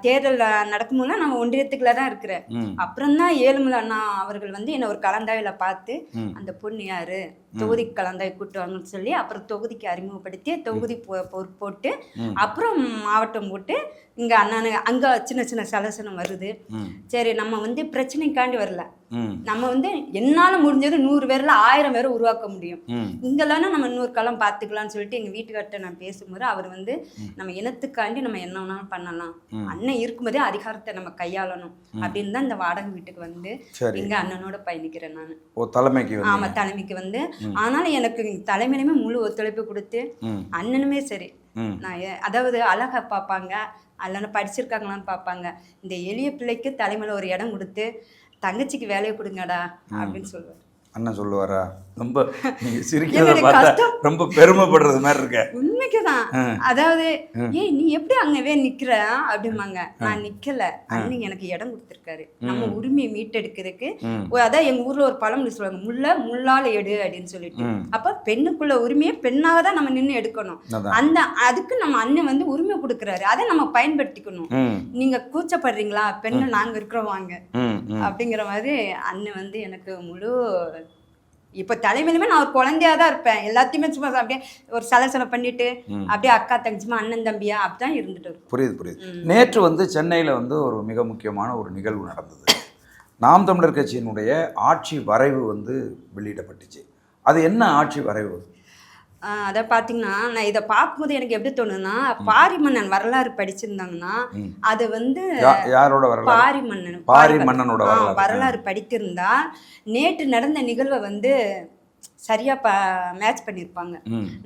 தேர்தல் நடக்கும்போது நான் ஒன்றியத்துக்குள்ள தான் இருக்கிறேன். அப்புறம் தான் ஏழுமலை அண்ணா அவர்கள் வந்து என்னை ஒரு கலந்தாயில பார்த்து, அந்த பொண்ணு யாரு, தொகுதிக்கு கலந்தாய் கூட்டுவாங்கன்னு சொல்லி அப்புறம் தொகுதிக்கு அறிமுகப்படுத்தி தொகுதி போட்டு அப்புறம் மாவட்டம் போட்டு இங்க அண்ணானு அங்க சின்ன சின்ன சலசனம் வருது. சரி, நம்ம வந்து பிரச்சனைக்காண்டி வரல, நம்ம வந்து என்னால முடிஞ்சது 100 பேர்ல 1000 பேரை உருவாக்க முடியும். இங்கெல்லாம் நம்ம 100 களம் பார்த்துக்கலாம்னு சொல்லிட்டு எங்க வீட்டுக்கார்ட்ட நான் பேசும்போது அவர் வந்து, நம்ம இனத்துக்காண்டி நம்ம என்ன வேணாலும் பண்ணலாம், அண்ணன் இருக்கும்போதே அதிகாரத்தை நம்ம கையாளணும் அப்படின்னு தான் இந்த வாடகை வீட்டுக்கு வந்து இங்க அண்ணனோட பயணிக்கிறேன் நான். ஆமா, தலைமைக்கு வந்து. ஆனாலும் எனக்கு தலைமையிலுமே முழு ஒத்துழைப்பு கொடுத்து அண்ணனுமே சரி, நான் அதாவது அழகா பார்ப்பாங்க, அல்லனா படிச்சிருக்காங்களான்னு பார்ப்பாங்க. இந்த எளிய பிள்ளைக்கு தலைமையில ஒரு இடம் கொடுத்து தங்கச்சிக்கு வேலையை கொடுங்கடா அப்படின்னு சொல்லுவார். அண்ணன் சொல்லுவாரா? ரொம்ப சிரிக்கிறத பார்த்தா ரொம்ப பெருமைப்படுறது மாதிரி இருக்க. உண்மைக்குதான். அதாவது நீ எப்படி அங்கவே நிக்கிற அப்படிம்பாங்க. நான் நிக்கல, அண்ணன் எனக்கு இடம் கொடுத்துருக்காரு நம்ம உரிமையை மீட்டெடுக்கிறதுக்கு. அதான் எங்க ஊர்ல ஒரு பழமொழி சொல்லுவாங்க, முள்ளால எடு அப்படின்னு சொல்லிட்டு. அப்ப பெண்ணுக்குள்ள உரிமையை பெண்ணாக தான் நம்ம நின்று எடுக்கணும். அதுக்கு நம்ம அண்ணன் வந்து உரிமை கொடுக்குறாரு, அதை நம்ம பயன்படுத்திக்கணும். நீங்க கூச்சப்படுறீங்களா, பெண்ணு நாங்க இருக்கிறோம் வாங்க அப்படிங்கிற மாதிரி அண்ணன் வந்து எனக்கு முழு இப்போ தலைமையிலுமே நான் ஒரு குழந்தையா தான் இருப்பேன். எல்லாத்தையுமே சும்மா அப்படியே ஒரு சலசலை பண்ணிட்டு அப்படியே அக்கா தங்கச்சிமா அண்ணன் தம்பியா அப்படிதான் இருந்துட்டு இருக்கும். புரியுது. நேற்று வந்து சென்னையில் வந்து ஒரு மிக முக்கியமான ஒரு நிகழ்வு நடந்தது. நாம் தமிழர் கட்சியினுடைய ஆட்சி வரைவு வந்து வெளியிடப்பட்டுச்சு. அது என்ன ஆட்சி வரைவு? அதை பார்த்தீங்கன்னா, நான் இதை பார்க்கும்போது எனக்கு எப்படி தோணுதுன்னா, பாரிமன்னன் வரலாறு படிச்சிருந்தாங்கன்னா அது வந்து யாரோட பாரிமன்னனோட வரலாறு படித்திருந்தா நேற்று நடந்த நிகழ்வை வந்து சரியா மேட்ச் பண்ணியிருப்பாங்க.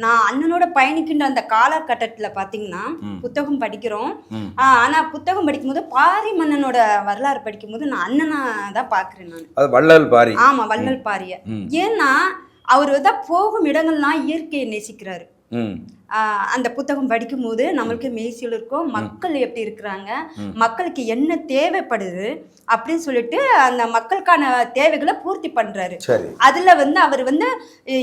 நான் அண்ணனோட பயணிக்கின்ற அந்த காலகட்டத்தில் பார்த்தீங்கன்னா புத்தகம் படிக்கிறோம். ஆனா புத்தகம் படிக்கும்போது பாரிமன்னனோட வரலாறு படிக்கும்போது நான் அண்ணனா தான் பார்க்குறேன். நான் வள்ளல் பாரி. ஆமா, வள்ளல் பாரிய. ஏன்னா அவர் தான் போகும் இடங்கள்லாம் இயற்கையை நேசிக்கிறாரு. அந்த புத்தகம் படிக்கும்போது நம்மளுக்கு மெய்சில் இருக்கும், மக்கள் எப்படி இருக்கிறாங்க, மக்களுக்கு என்ன தேவைப்படுது அப்படின்னு சொல்லிட்டு அந்த மக்களுக்கான தேவைகளை பூர்த்தி பண்றாரு. அதுல வந்து அவர் வந்து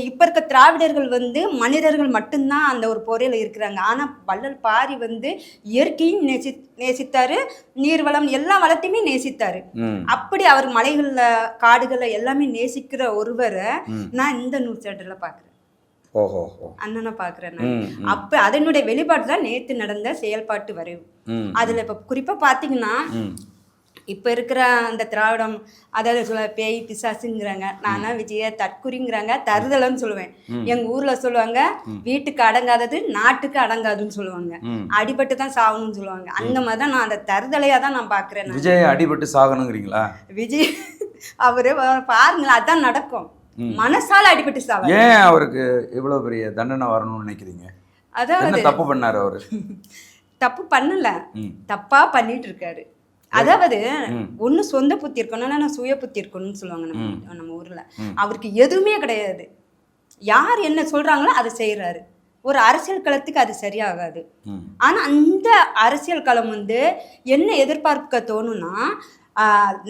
இப்ப இருக்க திராவிடர்கள் வந்து மனிதர்கள் மட்டும்தான் அந்த ஒரு பொறையில இருக்கிறாங்க. ஆனா வள்ளல் பாரி வந்து இயற்கையும் நேசித்தாரு, நீர்வளம் எல்லா வளத்தையுமே நேசித்தாரு. அப்படி அவர் மலைகள்ல காடுகளை எல்லாமே நேசிக்கிற ஒருவரை நான் இந்த நூற்றாண்டுல பாக்குறேன். அண்ணனை பாக்குறேன். அப்ப அதனுடைய வெளிப்பாடு தான் நேத்து நடந்த செயல்பாட்டு வரைவு. அதுல இப்ப குறிப்பா பாத்தீங்கன்னா இப்ப இருக்கிற அந்த திராவிடம், அதாவது சொல்ல பேய் பிசாசுங்கிறாங்க, நானா விஜய தற்குறிங்கிறாங்க, தருதலன்னு சொல்லுவேன். எங்க ஊர்ல சொல்லுவாங்க வீட்டுக்கு அடங்காதது நாட்டுக்கு அடங்காதுன்னு சொல்லுவாங்க, அடிபட்டு தான் சாகணும்னு சொல்லுவாங்க. அந்த மாதிரிதான் நான் அந்த தருதலையா தான் நான் பாக்குறேன். விஜய் அடிபட்டு சாகணுங்கிறீங்களா? விஜய் அவரு பாருங்களேன், அதான் நடக்கும். மனசால அடிபட்டு சாவ. ஏன் அவருக்கு இவ்வளவு பெரிய தண்டனை வரணும்னு நினைக்கிறீங்க? அதாவது தப்பு பண்ணாரு அவரு? தப்பு பண்ணல, தப்பா பண்ணிட்டு இருக்காரு. அதாவது ஒண்ணு சொந்த புத்தி இருக்கணும், இல்லைன்னா சுய புத்தி இருக்கணும்னு சொல்லுவாங்க நம்ம ஊர்ல. அவருக்கு எதுவுமே கிடையாது. யார் என்ன சொல்றாங்களோ அதை செய்யறாரு. ஒரு அரசியல் களத்துக்கு அது சரியாகாது. ஆனா அந்த அரசியல் களம் வந்து என்ன எதிர்பார்க்க தோணும்னா,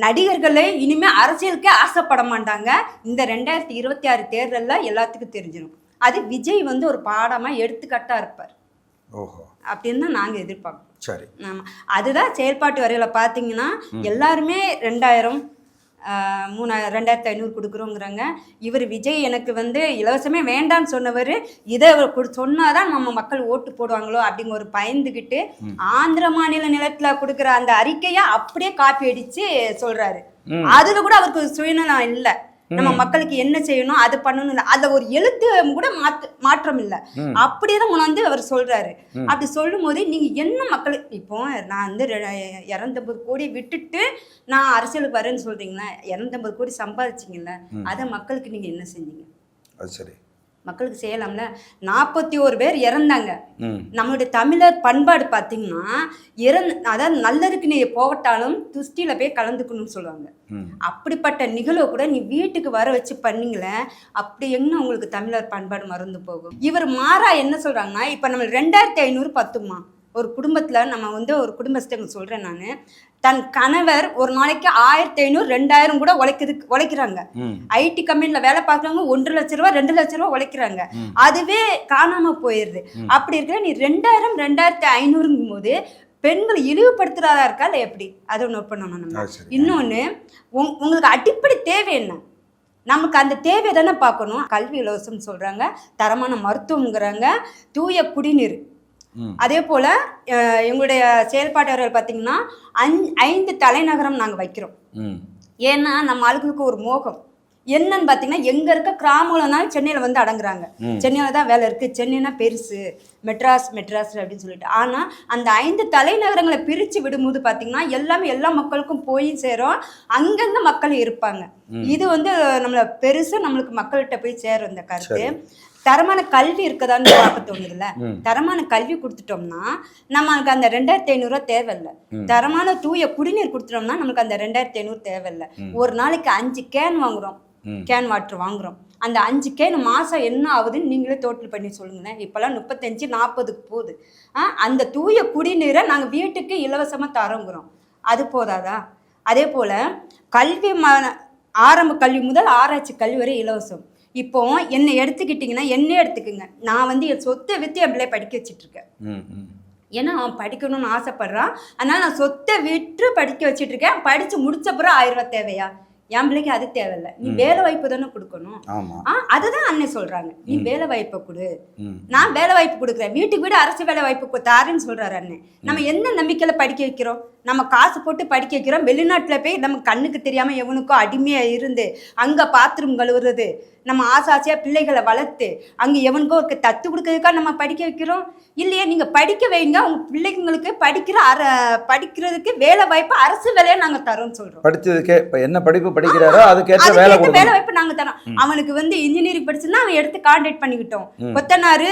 நடிகர்களே இனிமே அரசியலுக்கே ஆசைப்பட மாட்டாங்க. இந்த 2026 தேர்தல்ல எல்லாத்துக்கும் தெரிஞ்சிடும். அது விஜய் வந்து ஒரு பாடமா எடுத்துக்காட்டா இருப்பார் அப்படின்னு தான் நாங்க எதிர்பார்க்கோம். சரி, ஆமா, அதுதான் செயல்பாட்டு வரையில பாத்தீங்கன்னா எல்லாருமே 2000 2500 கொடுக்குறோங்கிறாங்க. இவர் விஜய் எனக்கு வந்து இலவசமே வேண்டான்னு சொன்னவர், இதை சொன்னாதான் நம்ம மக்கள் ஓட்டு போடுவாங்களோ அப்படிங்கிற ஒரு பயந்துக்கிட்டு ஆந்திர மாநில நிலத்துல கொடுக்குற அந்த அறிக்கையை அப்படியே காப்பி அடிச்சு சொல்றாரு. அதுல கூட அவருக்கு சுயநலம் இல்லை. நம்ம மக்களுக்கு என்ன செய்யணும் அது பண்ணணும் இல்லை, அதுல ஒரு எழுத்து கூட மாற்றம் இல்லை. அப்படியேதான் உணர்ந்து அவர் சொல்றாரு. அப்படி சொல்லும் போது நீங்க என்ன மக்கள், இப்போ நான் வந்து 250 கோடி விட்டுட்டு நான் அரசியலுக்கு வரேன்னு சொல்றீங்களா? 250 கோடி சம்பாதிச்சிங்கல்ல, அதை மக்களுக்கு நீங்க என்ன செஞ்சீங்க? அது சரி, மக்களுக்கு செய்யலாம்ல. 41 பேர் இறந்தாங்க. நம்மளுடைய தமிழர் பண்பாடு பார்த்தீங்கன்னா அதாவது நல்லதுக்கு நீ போகட்டாலும் துஷ்டியில போய் கலந்துக்கணும்னு சொல்லுவாங்க. அப்படிப்பட்ட நிகழ்வை கூட நீ வீட்டுக்கு வர வச்சு பண்ணீங்களே, அப்படி என்ன உங்களுக்கு தமிழர் பண்பாடு மறந்து போகும்? இவர் மாறா என்ன சொல்றாங்கன்னா, இப்ப நம்ம 2500 பத்துமா ஒரு குடும்பத்துல நம்ம வந்து ஒரு குடும்பஸ்தங்க சொல்றேன் நான், தன் கணவர் ஒரு நாளைக்கு 1500 2000 கூட உழைக்கிறாங்க. ஐடி கம்பெனில வேலை பார்க்கறவங்க 1 லட்ச ரூபா 2 லட்ச ரூபா உழைக்கிறாங்க. அதுவே காணாம போயிருது. அப்படி இருக்கிற நீ 2000 2500ங்கும் போது பெண்கள் இழிவுபடுத்துறதா இருக்கா இல்லை எப்படி? அதை நோட் பண்ணணும் நம்ம. இன்னொன்னு, உங்களுக்கு அடிப்படை தேவை என்ன? நமக்கு அந்த தேவை தானே பார்க்கணும். கல்வி இலவசம் சொல்றாங்க, தரமான மருத்துவங்கிறாங்க, தூய குடிநீர். அதே போல எங்களுடைய செயல்பாட்டாளர்கள் பார்த்தீங்கன்னா 5 தலைநகரம் நாங்கள் வைக்கிறோம். ஏன்னா நம்ம ஆளுங்களுக்கு ஒரு மோகம் என்னன்னு பார்த்தீங்கன்னா, எங்க இருக்க கிராமங்கள்னாலும் சென்னையில வந்து அடங்குறாங்க. சென்னையில தான் வேலை இருக்கு, சென்னைனா பெருசு, மெட்ராஸ் அப்படின்னு சொல்லிட்டு. ஆனா அந்த 5 தலைநகரங்களை பிரிச்சு விடும்போது பார்த்தீங்கன்னா எல்லாமே எல்லா மக்களுக்கும் போய் சேரும், அங்கங்க மக்கள் இருப்பாங்க. இது வந்து நம்மள பெருசு, நம்மளுக்கு மக்கள்கிட்ட போய் சேரும் இந்த கருத்து. தரமான கல்வி இருக்கதான்னு பார்க்க தோணுதுல்ல. தரமான கல்வி கொடுத்துட்டோம்னா நமக்கு அந்த 2500 தேவையில்லை. தரமான தூய குடிநீர் கொடுத்துட்டோம்னா நமக்கு அந்த 2500 தேவையில்லை. ஒரு நாளைக்கு 5 கேன் வாங்குறோம், கேன் வாட்டர் வாங்குறோம். அந்த 5 கேன் மாசம் என்ன ஆகுதுன்னு நீங்களே டோட்டல் பண்ணி சொல்லுங்களேன். இப்பெல்லாம் 35-40க்கு போகுது. அந்த தூய குடிநீரை நாங்கள் வீட்டுக்கு இலவசமா தரோங்கிறோம். அது போதாதா? அதே போல கல்வி ஆரம்ப கல்வி முதல் ஆராய்ச்சி கல்வி வரை இலவசம். இப்போ என்னை எடுத்துக்கிட்டிங்கன்னா என்னையே எடுத்துக்குங்க. நான் வந்து என் சொத்தை விற்று என் பிள்ளை படிக்க வச்சுட்டு இருக்கேன். ஏன்னா அவன் படிக்கணும்னு ஆசைப்படுறான், அதனால நான் சொத்தை விற்று படிக்க வச்சுட்டு இருக்கேன். படிச்சு முடிச்சப்புறம் 1000 ரூபாய் தேவையா? என் பிள்ளைக்கு அது தேவையில்லை. நீ வேலை வாய்ப்பு தானே கொடுக்கணும். அதுதான் அண்ணன் சொல்றாங்க, நீ வேலை வாய்ப்பை கொடு. நான் வேலை வாய்ப்பு கொடுக்குறேன், வீட்டுக்கு வீடு அரசு வேலை வாய்ப்பு தாருன்னு சொல்றாரு அண்ணன். நம்ம எந்த நம்பிக்கையில படிக்க வைக்கிறோம்? நம்ம காசு போட்டு படிக்க வைக்கிறோம். வெளிநாட்டுல போய் நம்ம கண்ணுக்கு தெரியாம எவனுக்கோ அடிமையா இருந்து அங்க பாத்ரூம் கழுவுறது, நம்ம ஆசாசியா பிள்ளைகளை வளர்த்து அங்க எவனுக்கோ ஒரு தத்து கொடுக்கறதுக்கா நம்ம படிக்க வைக்கிறோம்? இல்லையே. நீங்க படிக்க வைங்க, உங்க பிள்ளைங்களுக்கு படிக்கிறதுக்கு வேலை வாய்ப்பு அரசு வேலையை நாங்க தரோம்னு சொல்றோம். படிச்சதுக்கே என்ன படிப்பு படிக்கிறாரோ அதுக்கேற்ற வேலை வாய்ப்பு நாங்க தரோம். அவனுக்கு வந்து இன்ஜினியரிங் படிச்சுன்னா அவன் எடுத்து கான்டாக்ட் பண்ணிக்கிட்டோம். கொத்தனாரு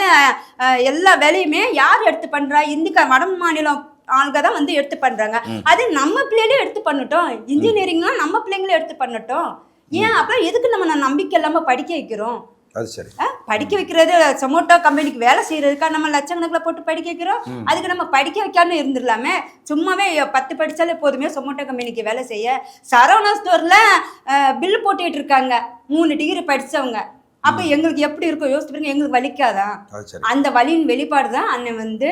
எல்லா வேலையுமே யார் எடுத்து பண்றா? இந்திக்கா வட மாநிலம் ஆளுங்க தான் வந்து எடுத்து பண்றாங்க. அது நம்ம பிள்ளைகளே எடுத்து பண்ணட்டும். இன்ஜினியரிங்லாம் நம்ம பிள்ளைங்களே எடுத்து பண்ணட்டும். ஏன் அப்புறம் எதுக்கு நம்ம நம்பிக்கை இல்லாம படிக்க வைக்கிறோம்? அது சரி. படிக்க வைக்கிறது சொமோட்டோ கம்பெனிக்கு வேலை செய்யறதுக்கா நம்ம லட்சக்கணக்கில் போட்டு படிக்க வைக்கிறோம்? அதுக்கு நம்ம படிக்க வைக்காம இருந்துடலாமே. சும்மாவே 10 படிச்சாலே போதுமே சொமோட்டோ கம்பெனிக்கு வேலை செய்ய. சரவணா ஸ்டோர்ல பில்லு போட்டுட்டு இருக்காங்க 3 டிகிரி படிச்சவங்க. அப்ப எங்களுக்கு எப்படி இருக்கும் யோசிச்சு பாருங்க. எங்களுக்கு வலிக்காதா? அந்த வலியின் வெளிப்பாடு தான் அண்ணன் வந்து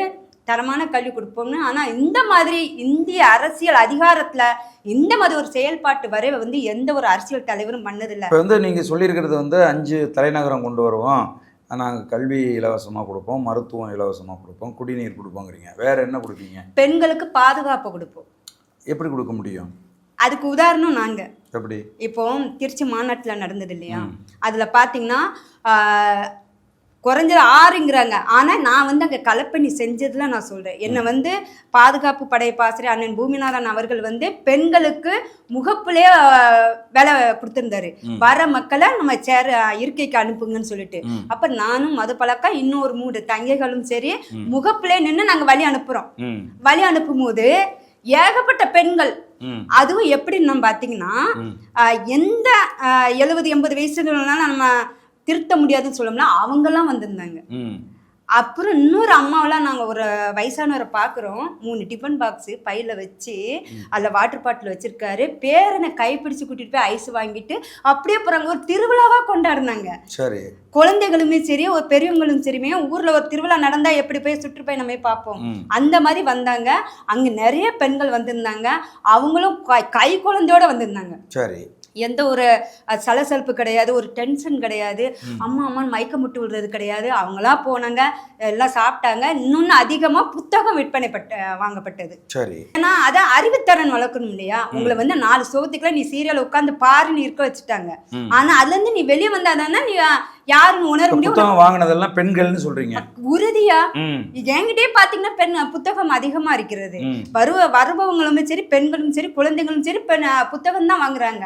தரமான கல்வி கொடுப்போம்னு. ஆனா இந்த மாதிரி இந்திய அரசியல் அதிகாரத்துல இந்த மாதிரி ஒரு செயல்பாட்டு வரைவை வந்து எந்த ஒரு அரசியல் தலைவரும் பண்ணதில்லை. இப்போ வந்து நீங்கள் சொல்லியிருக்கிறது வந்து 5 தலைநகரம் கொண்டு வருவோம், நாங்கள் கல்வி இலவசமாக கொடுப்போம், மருத்துவம் இலவசமாக கொடுப்போம், குடிநீர் கொடுப்போங்கிறீங்க. வேற என்ன கொடுப்பீங்க? பெண்களுக்கு பாதுகாப்பு கொடுப்போம். எப்படி கொடுக்க முடியும்? அதுக்கு உதாரணம் நாங்க எப்படி? இப்போ திருச்சி மாநாட்டில் நடந்தது இல்லையா, அதுல பாத்தீங்கன்னா குறைஞ்சது 6ங்கிறாங்க. ஆனால் நான் வந்து அங்கே கலப்பணி செஞ்சதுல நான் சொல்கிறேன். என்னை வந்து பாதுகாப்பு படை பாசிரியர் அண்ணன் பூமிநாதன் அவர்கள் வந்து பெண்களுக்கு முகப்புலே வேலை கொடுத்துருந்தாரு. வர மக்களை நம்ம இருக்கைக்கு அனுப்புங்கன்னு சொல்லிட்டு. அப்போ நானும் மது பழக்கம் இன்னொரு 3 தங்கைகளும் சரி முகப்புலே நின்று நாங்கள் வழி அனுப்புகிறோம். வழி அனுப்பும் போது ஏகப்பட்ட பெண்கள், அதுவும் எப்படின்னு நம்ம பார்த்தீங்கன்னா எந்த 70-80 வயசுனாலும் நம்ம திருத்த முடியாதுன்னு சொல்லணும்னா அவங்கெல்லாம் வந்திருந்தாங்க. அப்புறம் இன்னொரு அம்மாவெல்லாம் நாங்கள் ஒரு வயசானவரை பார்க்குறோம். 3 டிஃபன் பாக்ஸு பையில் வச்சு அதில் வாட்டர் பாட்டில் வச்சுருக்காரு. பேரனை கைப்பிடிச்சு கூட்டிகிட்டு போய் ஐஸ் வாங்கிட்டு அப்படியே போகிறாங்க. ஒரு திருவிழாவாக கொண்டாடினாங்க. சரி, குழந்தைகளுமே சரி ஒரு பெரியவங்களும் சரிமே ஊரில் ஒரு திருவிழா நடந்தால் எப்படி போய் சுற்றுப்பயணமே பார்ப்போம், அந்த மாதிரி வந்தாங்க. அங்கே நிறைய பெண்கள் வந்திருந்தாங்க. அவங்களும் கை குழந்தையோட வந்திருந்தாங்க. சரி, எந்த ஒரு சலசலப்பு கிடையாது, ஒரு டென்ஷன் கிடையாது, அம்மா அம்மான்னு மயக்கம் முட்டு விடுறது கிடையாது. அவங்களா போனாங்க, எல்லாம் சாப்பிட்டாங்க. இன்னொன்று அதிகமாக புத்தகம் விற்பனை வாங்கப்பட்டது. சரி, ஏன்னா அதான் அறிவுத்திறன் வளர்க்கணும் இல்லையா. உங்களை வந்து 4 சோத்துக்குள்ள நீ சீரியல் உட்காந்து பாருன்னு இருக்க வச்சுட்டாங்க. ஆனா அதுல இருந்து நீ வெளியே வந்தாதானே நீ யாருன்னு உணர முடியும். புத்தகம் வாங்கினதெல்லாம் பெண்கள்னு சொல்றீங்க? உறுதியா என்கிட்டே பாத்தீங்கன்னா புத்தகம் அதிகமா இருக்கிறது. வருபவங்களுமே சரி பெண்களும் சரி குழந்தைகளும் சரி புத்தகம் தான் வாங்குறாங்க.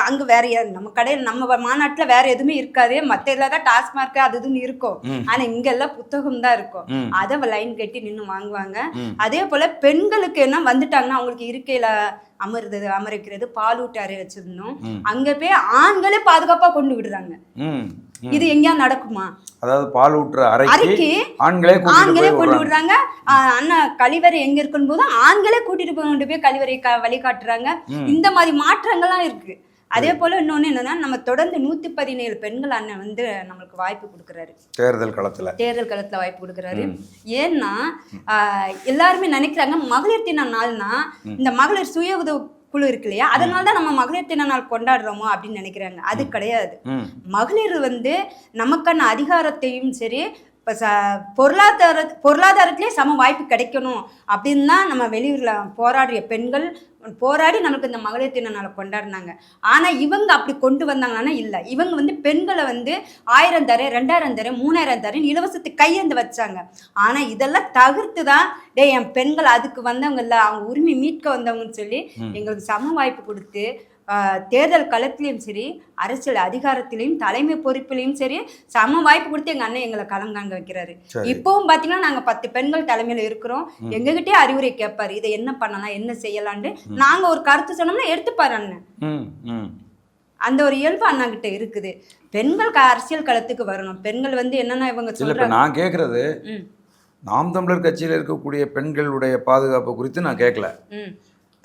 அங்க வேற நம்ம கடையில் நம்ம மாநாட்டுல வேற எதுவுமே இருக்காது. மத்த எல்லாம் டாஸ்மார்க் அது இதுன்னு இருக்கும். ஆனா இங்க எல்லாம் புத்தகம் தான் இருக்கும். அதை லைன் கட்டி நின்று வாங்குவாங்க. அதே போல பெண்களுக்கு என்ன வந்துட்டாங்கன்னா அவங்களுக்கு இருக்கையில அமர்க்கிறது பாலூட்டு அறை வச்சிருந்தோம். அங்க போய் ஆண்களே பாதுகாப்பா கொண்டு விடுறாங்க. இது எங்கேயா நடக்குமா? அதாவது பாலூட்டுற அறைக்கு ஆண்களே கொண்டு விடுறாங்க. அண்ணா கழிவறை எங்க இருக்குன்னு போது ஆண்களே கூட்டிட்டு கொண்டு போய் கழிவறை வழிகாட்டுறாங்க. இந்த மாதிரி மாற்றங்கள்லாம் இருக்கு. அதே போல இன்னொன்னு என்னன்னா நம்ம தொடர்ந்து 117 பெண்கள் அண்ணன் வந்து நம்மளுக்கு வாய்ப்பு கொடுக்குறாரு. தேர்தல் களத்துல வாய்ப்பு கொடுக்குறாரு. ஏன்னா எல்லாருமே நினைக்கிறாங்க மகளிர் தின நாள்னா இந்த மகளிர் சுய உதவி குழு இருக்கு இல்லையா, அதனால தான் நம்ம மகளிர் தின நாள் கொண்டாடுறோமோ அப்படின்னு நினைக்கிறாங்க. அது கிடையாது. மகளிர் வந்து நமக்கான அதிகாரத்தையும் சரி பொருளாதாரத்திலே சம வாய்ப்பு கிடைக்கணும் அப்படின்னு தான் நம்ம வெளியூர்ல போராடிய பெண்கள் போராடி நமக்கு இந்த மகளிர் தின நாளை கொண்டாடினாங்க. ஆனா இவங்க அப்படி கொண்டு வந்தாங்கன்னா இல்லை. இவங்க வந்து பெண்களை வந்து 1000 தரேன் 2000 தரேன் 3000 தரேன் இலவசத்துக்கு கையேந்து வச்சாங்க. ஆனா இதெல்லாம் தவிர்த்து தான் என் பெண்கள் அதுக்கு வந்தவங்க இல்லை, அவங்க உரிமை மீட்க வந்தவங்கன்னு சொல்லி எங்களுக்கு சம வாய்ப்பு கொடுத்து தேர்தல் களத்திலையும் சரி அரசியல் அதிகாரத்திலையும் தலைமை பொறுப்பிலையும் சரி சம வாய்ப்பு கொடுத்து எங்க அண்ணன் எங்களை களங்காங்க வைக்கிறாரு. இப்பவும் பாத்தீங்கன்னா நாங்க 10 பெண்கள் தலைமையில இருக்கிறோம். எங்ககிட்டே அறிவுரை கேட்பாரு, இதை என்ன பண்ணலாம் என்ன செய்யலான்னு. நாங்க ஒரு கருத்து சொன்னோம்னா எடுத்துப்பாரு அண்ணன். அந்த ஒரு இயல்பு அண்ணா கிட்ட இருக்குது. பெண்கள் அரசியல் களத்துக்கு வரணும். பெண்கள் வந்து என்னன்னா இவங்க சொல்றாங்க. நான் கேட்கறது நாம் தமிழர் கட்சியில் இருக்கக்கூடிய பெண்களுடைய பாதுகாப்பு குறித்து நான் கேட்கல.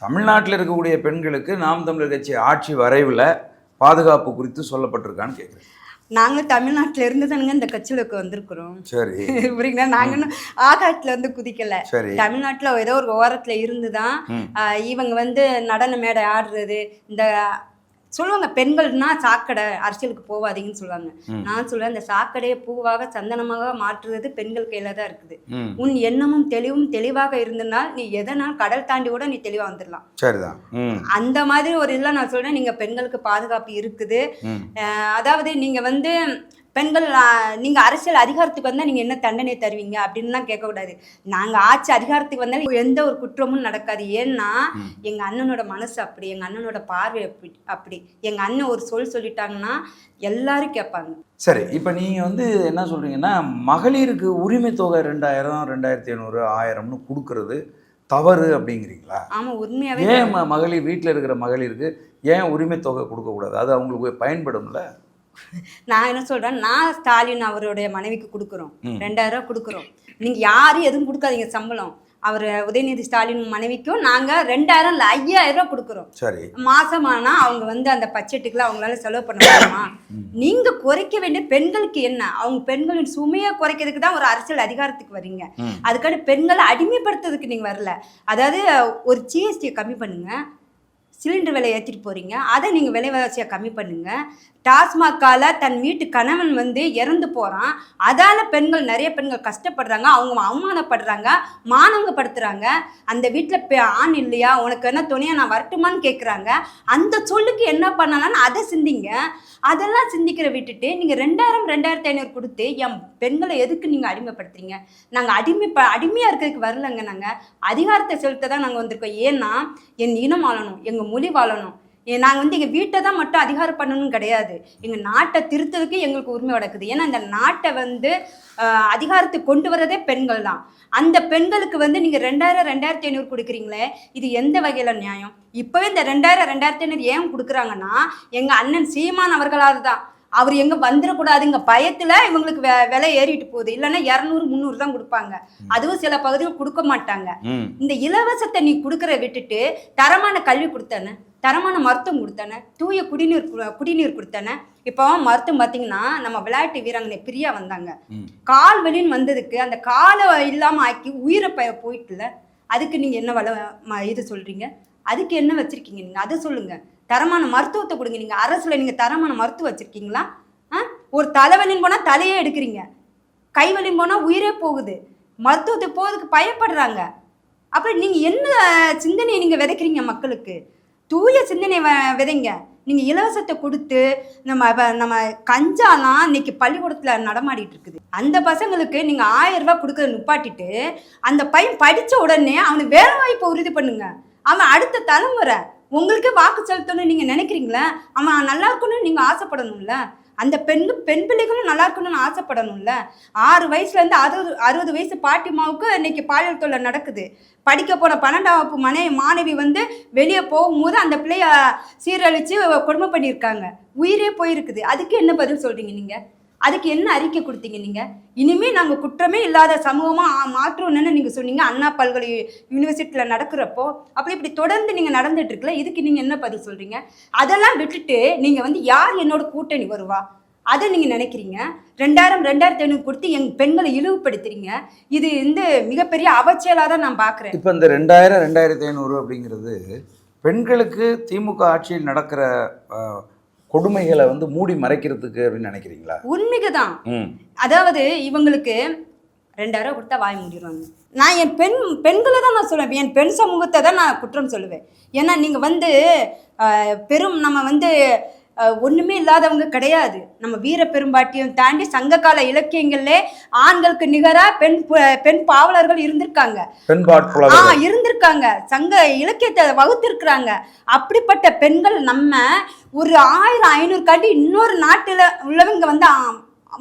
தமிழ்நாட்டில் இருக்கக்கூடிய பெண்களுக்கு நாம் தமிழர் கட்சி ஆட்சி வரைவில் பாதுகாப்பு குறித்து சொல்லப்பட்டிருக்கான்னு கேட்குறேன். நாங்கள் தமிழ்நாட்டில் இருந்து தானுங்க இந்த கட்சிகளுக்கு வந்திருக்கிறோம். சரி, புரியுங்களா. நாங்கள் இன்னும் ஆகாயத்தில் வந்து குதிக்கல. தமிழ்நாட்டில் ஏதோ ஒரு ஓரத்தில் இருந்து தான் இவங்க வந்து நடன மேடை ஆடுறது இந்த சொல்லுவாங்க. பெண்கள்னா சாக்கடை அரசியலுக்கு போவாதீங்கன்னு சொல்லுவாங்க. நான் சொல்றேன் இந்த சாக்கடையை பூவாக சந்தனமாக மாற்றுறது பெண்கள் கையில தான் இருக்குது. உன் எண்ணமும் தெளிவாக இருந்தனால் நீ எதனால் கடல் தாண்டி கூட நீ தெளிவா வந்துடலாம். சரிதான். அந்த மாதிரி ஒரு இதெல்லாம் நான் சொல்றேன். நீங்க பெண்களுக்கு பாதுகாப்பு இருக்குது. அதாவது நீங்க வந்து பெண்கள் நீங்க அரசியல் அதிகாரத்துக்கு வந்தா நீங்க என்ன தண்டனை தருவீங்க அப்படின்லாம் கேட்கக்கூடாது. நாங்க ஆட்சி அதிகாரத்துக்கு வந்தாலும் எந்த ஒரு குற்றமும் நடக்காது. ஏன்னா எங்க அண்ணனோட மனசு அப்படி, எங்க அண்ணனோட பார்வை அப்படி. எங்க அண்ணன் ஒரு சொல்லிட்டாங்கன்னா எல்லாரும் கேட்பாங்க. சரி, இப்போ நீங்க வந்து என்ன சொல்றீங்கன்னா மகளிருக்கு உரிமை தொகை 2000 2500 1000ன்னு கொடுக்கறது தவறு அப்படிங்கிறீங்களா? ஆமா, உண்மையாவே. ஏன் மகளிர் வீட்டில் இருக்கிற மகளிருக்கு ஏன் உரிமை தொகை கொடுக்கக்கூடாது? அது அவங்களுக்கு பயன்படும்ல. நான் என்ன சொல்றேன், நான் ஸ்டாலின் அவருடைய மனைவிக்கு கொடுக்குறோம், 2000 ரூபா கொடுக்குறோம். நீங்க யாரும் எதுவும் கொடுக்காதீங்க சம்பளம். அவர் உதயநிதி ஸ்டாலின் மனைவிக்கும் நாங்க 2000 இல்ல 5000 ரூபா கொடுக்குறோம். சரி, மாசமானா அவங்க வந்து அந்த பட்ஜெட்டுக்குலாம் அவங்களால செலவு பண்ண முடியுமா? நீங்க குறைக்க வேண்டிய பெண்களுக்கு என்ன? அவங்க பெண்களின் சுமையை குறைக்கிறதுக்கு தான் ஒரு அரசியல் அதிகாரத்துக்கு வர்றீங்க. அதுக்கான பெண்களை அடிமைப்படுத்துறதுக்கு நீங்க வரல. அதாவது ஒரு ஜிஎஸ்டியை கம்மி பண்ணுங்க, சிலிண்டர் விலை ஏற்றிட்டு போகிறீங்க, அதை நீங்கள் விலைவாசியை கம்மி பண்ணுங்கள். டாஸ்மாக்கால் தன் வீட்டு கணவன் வந்து இறந்து போகிறான், அதால் பெண்கள் நிறைய பெண்கள் கஷ்டப்படுறாங்க, அவங்க அவமானப்படுறாங்க, மானங்கப்படுத்துகிறாங்க. அந்த வீட்டில் ஆண் இல்லையா, உனக்கு என்ன துணையாக நான் வரட்டுமான்னு கேட்குறாங்க. அந்த சொல்லுக்கு என்ன பண்ணலான்னு அதை சிந்திங்க. அதெல்லாம் சிந்திக்கிற விட்டுட்டு நீங்கள் 2000 2500 கொடுத்து என் பெண்களை எதுக்கு நீங்கள் அடிமைப்படுத்துறீங்க? நாங்கள் அடிமையாக இருக்கிறதுக்கு வரலங்க. நாங்கள் அதிகாரத்தை செலுத்த தான் நாங்கள் வந்திருக்கோம். ஏன்னா என் இனம் வாழணும், எங்கள் மொழி வாழணும். நாங்கள் வந்து எங்கள் வீட்டை தான் மட்டும் அதிகாரம் பண்ணணும்னு கிடையாது, எங்கள் நாட்டை திருத்ததுக்கு எங்களுக்கு உரிமை கிடக்குது. ஏன்னா இந்த நாட்டை வந்து அதிகாரத்துக்கு கொண்டு வரதே பெண்கள் தான். அந்த பெண்களுக்கு வந்து நீங்கள் 2000 2500 கொடுக்குறீங்களே, இது எந்த வகையில் நியாயம்? இப்போவே இந்த 2000 2500 ஏன் கொடுக்குறாங்கன்னா எங்கள் அண்ணன் சீமான் அவர்களால் தான். அவர் எங்கே வந்துடக்கூடாதுங்க பயத்தில் இவங்களுக்கு விலை ஏறிட்டு போகுது. இல்லைன்னா 200 300 தான் கொடுப்பாங்க, அதுவும் சில பகுதிகள் கொடுக்க மாட்டாங்க. இந்த இலவசத்தை நீ கொடுக்குற விட்டுட்டு தரமான கல்வி கொடுத்தானே, தரமான மருத்துவம் கொடுத்தானே, தூய குடிநீர் கொடுத்தானே. இப்போ மருத்துவம் பார்த்தீங்கன்னா நம்ம விளையாட்டு வீராங்கனை பிரியா வந்தாங்க, கால் வலின்னு வந்ததுக்கு அந்த காலை இல்லாமல் ஆக்கி உயிரை போயிட்டுல. அதுக்கு நீங்கள் என்ன இது சொல்கிறீங்க? அதுக்கு என்ன வச்சுருக்கீங்க நீங்கள்? அதை சொல்லுங்கள். தரமான மருத்துவத்தை கொடுங்க. நீங்கள் அரசில் நீங்கள் தரமான மருத்துவம் வச்சுருக்கீங்களா? ஒரு தலைவலின்னு போனால் தலையே எடுக்கிறீங்க, கை வலின்னு போனால் உயிரே போகுது, மருத்துவத்துக்கு போகிறதுக்கு பயப்படுறாங்க. அப்புறம் நீங்கள் என்ன சிந்தனையை நீங்கள் விதைக்கிறீங்க மக்களுக்கு? தூய சிந்தனை விதைங்க. நீங்கள் இலவசத்தை கொடுத்து நம்ம கஞ்சாலாம் இன்னைக்கு பள்ளிக்கூடத்தில் நடமாடிட்டு இருக்குது. அந்த பசங்களுக்கு நீங்கள் 1000 ரூபா கொடுக்குறத நுப்பாட்டிட்டு அந்த பையன் படித்த உடனே அவனுக்கு வேலை வாய்ப்பை உறுதி பண்ணுங்க. அவன் அடுத்த தலைமுறை உங்களுக்கு வாக்கு செலுத்தணும்னு நீங்கள் நினைக்கிறீங்களா? அவன் நல்லா இருக்கணும்னு நீங்கள் ஆசைப்படணும்ல. அந்த பெண் பிள்ளைகளும் நல்லா இருக்கணும்னு ஆசைப்படணும்ல. 6 வயசுலேருந்து 60 வயசு பாட்டிமாவுக்கு இன்னைக்கு பாலியல் தொல்லை நடக்குது. படிக்க போன 12ஆம் வகுப்பு மாணவி வந்து வெளியே போகும்போது அந்த பிள்ளைய சீரழித்து கொடுமை பண்ணியிருக்காங்க, உயிரே போயிருக்குது. அதுக்கு என்ன பதில் சொல்கிறீங்க நீங்கள்? அதுக்கு என்ன அறிக்கை கொடுத்தீங்க நீங்கள்? இனிமேல் நாங்கள் குற்றமே இல்லாத சமூகமாக மாற்றணும்னு நீங்கள் சொன்னீங்க அண்ணா பல்கலை யூனிவர்சிட்டியில் நடக்கிறப்போ. அப்படி இப்படி தொடர்ந்து நீங்கள் நடந்துட்டு இருக்கல, இதுக்கு நீங்கள் என்ன பதில் சொல்கிறீங்க? அதெல்லாம் விட்டுட்டு நீங்கள் வந்து யார் என்னோட கூட்டணி வருவா அதை நீங்கள் நினைக்கிறீங்க. 2000 2500 கொடுத்து எங்கள் பெண்களை இழிவுபடுத்துறீங்க. இது வந்து மிகப்பெரிய அவச்செயலாக தான் நான் பார்க்குறேன். இப்போ இந்த 2000 2500 அப்படிங்கிறது பெண்களுக்கு திமுக ஆட்சியில் நடக்கிற கொடுமைகளை வந்து மூடி மறைக்கிறதுக்கு அப்படின்னு நினைக்கிறீங்களா? உண்மைக்கு தான். அதாவது இவங்களுக்கு 2000 கொடுத்தா வாய் மூடிடுவாங்க. நான் என் பெண்களை தான் நான் சொல்லுவேன், என் பெண் சமூகத்தை தான் நான் குற்றம் சொல்லுவேன். ஏன்னா நீங்கள் வந்து நம்ம வந்து ஒன்றுமே இல்லாதவங்க கிடையாது. நம்ம வீர பெரும்பாட்டியம் தாண்டி சங்ககால இலக்கியங்கள்லே ஆண்களுக்கு நிகராக பெண் பாவலர்கள் இருந்திருக்காங்க, இருந்திருக்காங்க, சங்க இலக்கியத்தை வகுத்திருக்கிறாங்க. அப்படிப்பட்ட பெண்கள் நம்ம ஒரு 1000 500 காட்டி இன்னொரு நாட்டில் உள்ளவங்க வந்து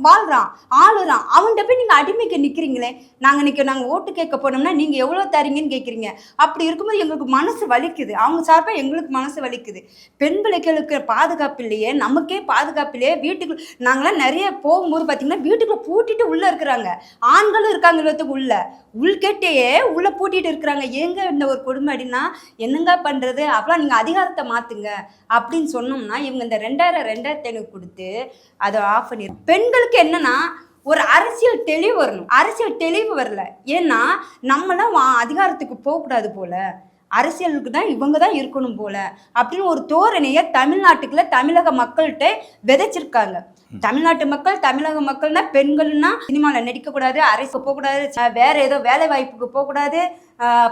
வாழ்கிறான் ஆளுறான், அவன்கிட்ட போய் நீங்கள் அடிமைக்கு நிற்கிறீங்களே. நாங்கள் ஓட்டு கேட்க போனோம்னா நீங்கள் எவ்வளோ தரீங்கன்னு கேட்குறீங்க. அப்படி இருக்கும்போது எங்களுக்கு மனசு வலிக்குது, அவங்க சார்பாக எங்களுக்கு மனசு வலிக்குது. பெண் பிள்ளைகளுக்கு பாதுகாப்பு இல்லையே, நமக்கே பாதுகாப்பு இல்லையே. வீட்டுக்கு நாங்களாம் நிறைய போகும்போது பார்த்தீங்கன்னா வீட்டுக்குள்ளே பூட்டிட்டு உள்ளே இருக்கிறாங்க, ஆண்களும் இருக்காங்க இல்லத்துக்கு உள்கேட்டையே உள்ளே பூட்டிட்டு இருக்கிறாங்க. ஏங்க இந்த ஒரு கொடுமை அப்படின்னா என்னங்க பண்ணுறது? அப்பெல்லாம் நீங்கள் அதிகாரத்தை மாற்றுங்க அப்படின்னு சொன்னோம்னா இவங்க இந்த 2000 2500 கொடுத்து அதை ஆஃப் பண்ணிடுறோம். பெண்களுக்கு என்னன்னா ஒரு அரசியல் தெளிவு வரணும், அரசியல் தெளிவு வரல. ஏன்னா நம்மளாம் அதிகாரத்துக்கு போகக்கூடாது போல, அரசியலுக்கு தான் இவங்க தான் இருக்கணும் போல அப்படின்னு ஒரு தோரணையை தமிழ்நாட்டுக்குள்ள தமிழக மக்கள்கிட்ட விதைச்சிருக்காங்க. தமிழ்நாட்டு மக்கள் தமிழக மக்கள்னா பெண்கள்னா சினிமாவில் நடிக்கக்கூடாது, அரசுக்கு போகக்கூடாது, வேற ஏதோ வேலை வாய்ப்புக்கு போகக்கூடாது,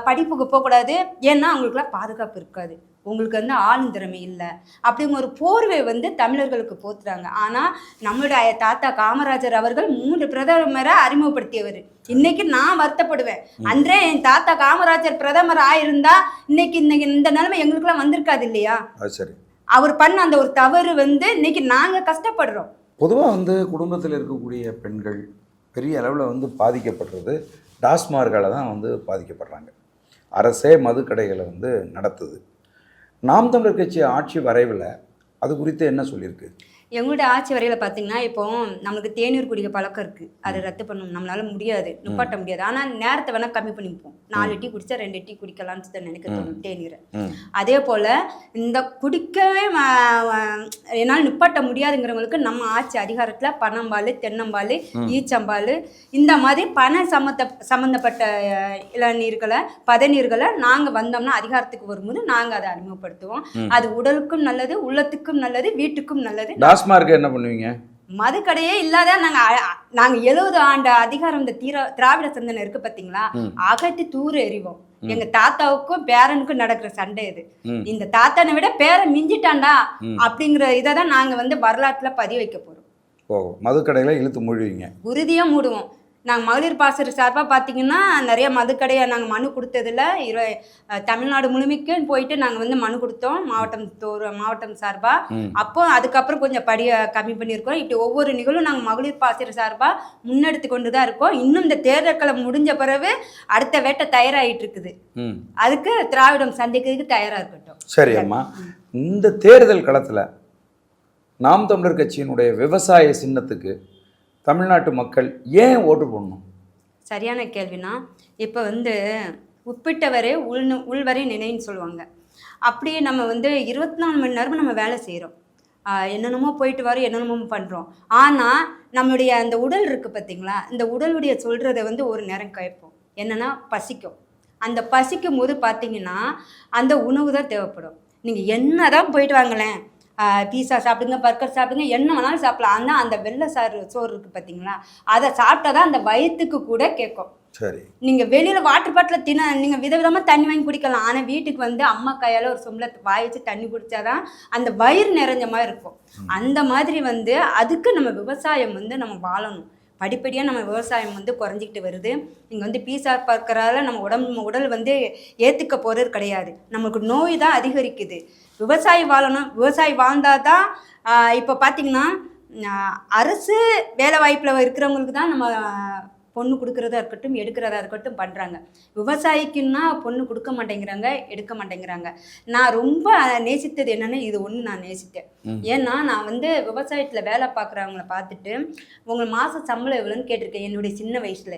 படிப்புக்கு போகக்கூடாது. ஏன்னா அவங்களுக்குலாம் பாதுகாப்பு இருக்காது, உங்களுக்கு வந்து ஆளும் திறமை இல்லை அப்படிங்கிற ஒரு போர்வை வந்து தமிழர்களுக்கு போத்துறாங்க. ஆனால் நம்மளுடைய தாத்தா காமராஜர் அவர்கள் 3 பிரதமரை அறிமுகப்படுத்தியவர். இன்னைக்கு நான் வருத்தப்படுவேன், அன்றே என் தாத்தா காமராஜர் பிரதமர் ஆயிருந்தா இன்னைக்கு இந்த நிலைமை எங்களுக்குலாம் வந்திருக்காது இல்லையா? சரி, அவர் பண்ண அந்த ஒரு தவறு வந்து இன்னைக்கு நாங்கள் கஷ்டப்படுறோம். பொதுவாக வந்து குடும்பத்தில் இருக்கக்கூடிய பெண்கள் பெரிய அளவில் வந்து பாதிக்கப்படுறது டாஸ்மார்கால தான் வந்து பாதிக்கப்படுறாங்க. அரசே மதுக்கடைகளை வந்து நடத்துது. நாம் தமிழர் கட்சி ஆட்சி வரைவில் அது குறித்து என்ன சொல்லியிருக்கு? எங்களுடைய ஆட்சி வரையில் பார்த்தீங்கன்னா இப்போ நமக்கு தேநீர் குடிக்க பழக்கம் இருக்குது, அதை ரத்து பண்ணணும், நம்மளால முடியாது, நிப்பாட்ட முடியாது. ஆனால் நேரத்தை வேணால் கம்மி பண்ணிப்போம். 4 டீ குடித்தா 2 டீ குடிக்கலாம்னு தான் நினைக்க தோணும் தேநீரை. அதே போல் இந்த குடிக்கவே என்னால் நிப்பாட்ட முடியாதுங்கிறவங்களுக்கு நம்ம ஆட்சி அதிகாரத்தில் பனம்பால், தென்னம்பால், ஈச்சம்பால் இந்த மாதிரி சம்மந்தப்பட்ட இளநீர்களை, பதநீர்களை நாங்கள் வந்தோம்னா அதிகாரத்துக்கு வரும்போது நாங்கள் அதை அறிமுகப்படுத்துவோம். அது உடலுக்கும் நல்லது, உள்ளத்துக்கும் நல்லது, வீட்டுக்கும் நல்லது. டாஸ்மார்க் என்ன பண்ணுவீங்க? மதுக்கடையே இல்லாத நாங்க 70 ஆண்டு அதிகாரம் இந்த திராவிட சிந்தனை இருக்கு பாத்தீங்களா, அகத்தி தூர எறிவோம். எங்க தாத்தாவுக்கும் பேரனுக்கும் நடக்கிற சண்டை இது. இந்த தாத்தானை விட பேரன் மிஞ்சிட்டாண்டா அப்படிங்கிற இதைதான் நாங்க வரலாற்றுல பதிவு வைக்க போறோம். மதுக்கடைகளை இழுத்து மூடுவீங்க? உறுதியா மூடுவோம். நாங்கள் மகளிர் பாசறை சார்பாக பார்த்தீங்கன்னா நிறைய மதுக்கடையை நாங்கள் மனு கொடுத்ததில் தமிழ்நாடு முழுமைக்கும் போயிட்டு நாங்கள் மனு கொடுத்தோம் மாவட்டம் சார்பாக. அப்போ அதுக்கப்புறம் கொஞ்சம் படியை கம்மி பண்ணியிருக்கோம். இப்படி ஒவ்வொரு நிகழ்வும் நாங்கள் மகளிர் பாசறை சார்பாக முன்னெடுத்து கொண்டு தான் இருக்கோம். இன்னும் இந்த தேர்தல் களம் முடிஞ்ச பிறகு அடுத்த வேட்டை தயாராகிட்டு இருக்குது. அதுக்கு திராவிடம் சந்திக்கிறதுக்கு தயாராக இருக்கட்டும். சரி அம்மா, இந்த தேர்தல் களத்தில் நாம் தமிழர் கட்சியினுடைய விவசாய சின்னத்துக்கு தமிழ்நாட்டு மக்கள் ஏன் ஓட்டு போடணும்? சரியான கேள்வினா, இப்போ உப்பிட்டவரே உள்வரை நினைன்னு சொல்லுவாங்க. அப்படியே நம்ம 24 மணி நேரமும் நம்ம வேலை செய்கிறோம், என்னென்னமோ போயிட்டு வரோம், என்னென்னமோ பண்ணுறோம். ஆனால் நம்மளுடைய அந்த உடல் இருக்குது பார்த்தீங்களா, இந்த உடலுடைய சொல்கிறத ஒரு நேரம் கேட்போம், என்னென்னா பசிக்கும். அந்த பசிக்கும் போது பார்த்தீங்கன்னா அந்த உணவு தான் தேவைப்படும். நீங்கள் என்ன தான் போயிட்டு வாங்களேன், பீஸா சாப்பிடுங்க, பர்கர் சாப்பிடுங்க, என்ன வேணாலும் சாப்பிடலாம். ஆனால் அந்த வெள்ளை சோறு இருக்குது பார்த்தீங்களா, அதை சாப்பிட்டா தான் அந்த வயிற்றுக்கு கூட கேட்கும். சரி, நீங்கள் வெளியில் வாட்டர் பாட்டில் நீங்கள் விதவிதமாக தண்ணி வாங்கி குடிக்கலாம். ஆனால் வீட்டுக்கு அம்மா கையால் ஒரு சொம்பில் வாய் வச்சு தண்ணி குடித்தாதான் அந்த வயிறு நிறைஞ்ச மாதிரி இருக்கும். அந்த மாதிரி அதுக்கு நம்ம விவசாயம் நம்ம வாழணும். படிப்படியாக நம்ம விவசாயம் குறைஞ்சிக்கிட்டு வருது. இங்கே பீஸா பார்க்கறால நம்ம உடல் ஏற்றுக்க போகிறது கிடையாது. நமக்கு நோய் தான் அதிகரிக்குது. விவசாயி வாழணும். விவசாயி வாழ்ந்தால் தான் இப்போ பார்த்திங்கன்னா அரசு வேலை வாய்ப்பில் இருக்கிறவங்களுக்கு தான் நம்ம பொண்ணு கொடுக்குறதா இருக்கட்டும், எடுக்கிறதா இருக்கட்டும் பண்ணுறாங்க. விவசாயிக்குன்னா பொண்ணு கொடுக்க மாட்டேங்கிறாங்க, எடுக்க மாட்டேங்கிறாங்க. நான் ரொம்ப நேசித்தது என்னென்னா இது ஒன்று நான் நேசித்தேன். ஏன்னா நான் விவசாயத்தில் வேலை பார்க்குறவங்கள பார்த்துட்டு உங்கள் மாதம் சம்பளம் எவ்வளோன்னு கேட்டிருக்கேன். என்னுடைய சின்ன வயசில்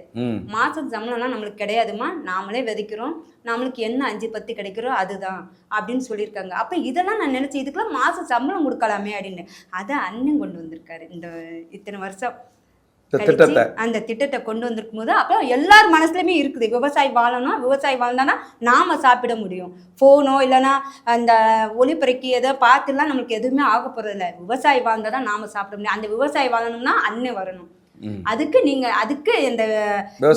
மாதம் சம்பளம்லாம் நம்மளுக்கு கிடையாதுமா, நாமளே விதைக்கிறோம், நம்மளுக்கு என்ன 5-10 கிடைக்கிறோம் அதுதான் அப்படின்னு சொல்லியிருக்காங்க. அப்போ இதெல்லாம் நான் நினச்சேன், இதுக்கெல்லாம் மாதம் சம்பளம் கொடுக்கலாமே அப்படின்னு. அதை அண்ணன் கொண்டு வந்திருக்காரு. இத்தனை வருஷம் அந்த திட்டத்தை கொண்டு வந்திருக்கும் போது அப்போ எல்லார் மனசுலையுமே இருக்குது, விவசாயி வாழணும், விவசாயி வாழ்ந்தானா நாம சாப்பிட முடியும். ஃபோனோ இல்லைன்னா அந்த ஒளிபரப்பி எதோ பார்த்துலாம் நம்மளுக்கு எதுவுமே ஆக போறதில்லை. விவசாயி வாழ்ந்தா தான் நாம சாப்பிட முடியும். அந்த விவசாயி வாழணும்னா அண்ணன் வரணும். அதுக்கு இந்த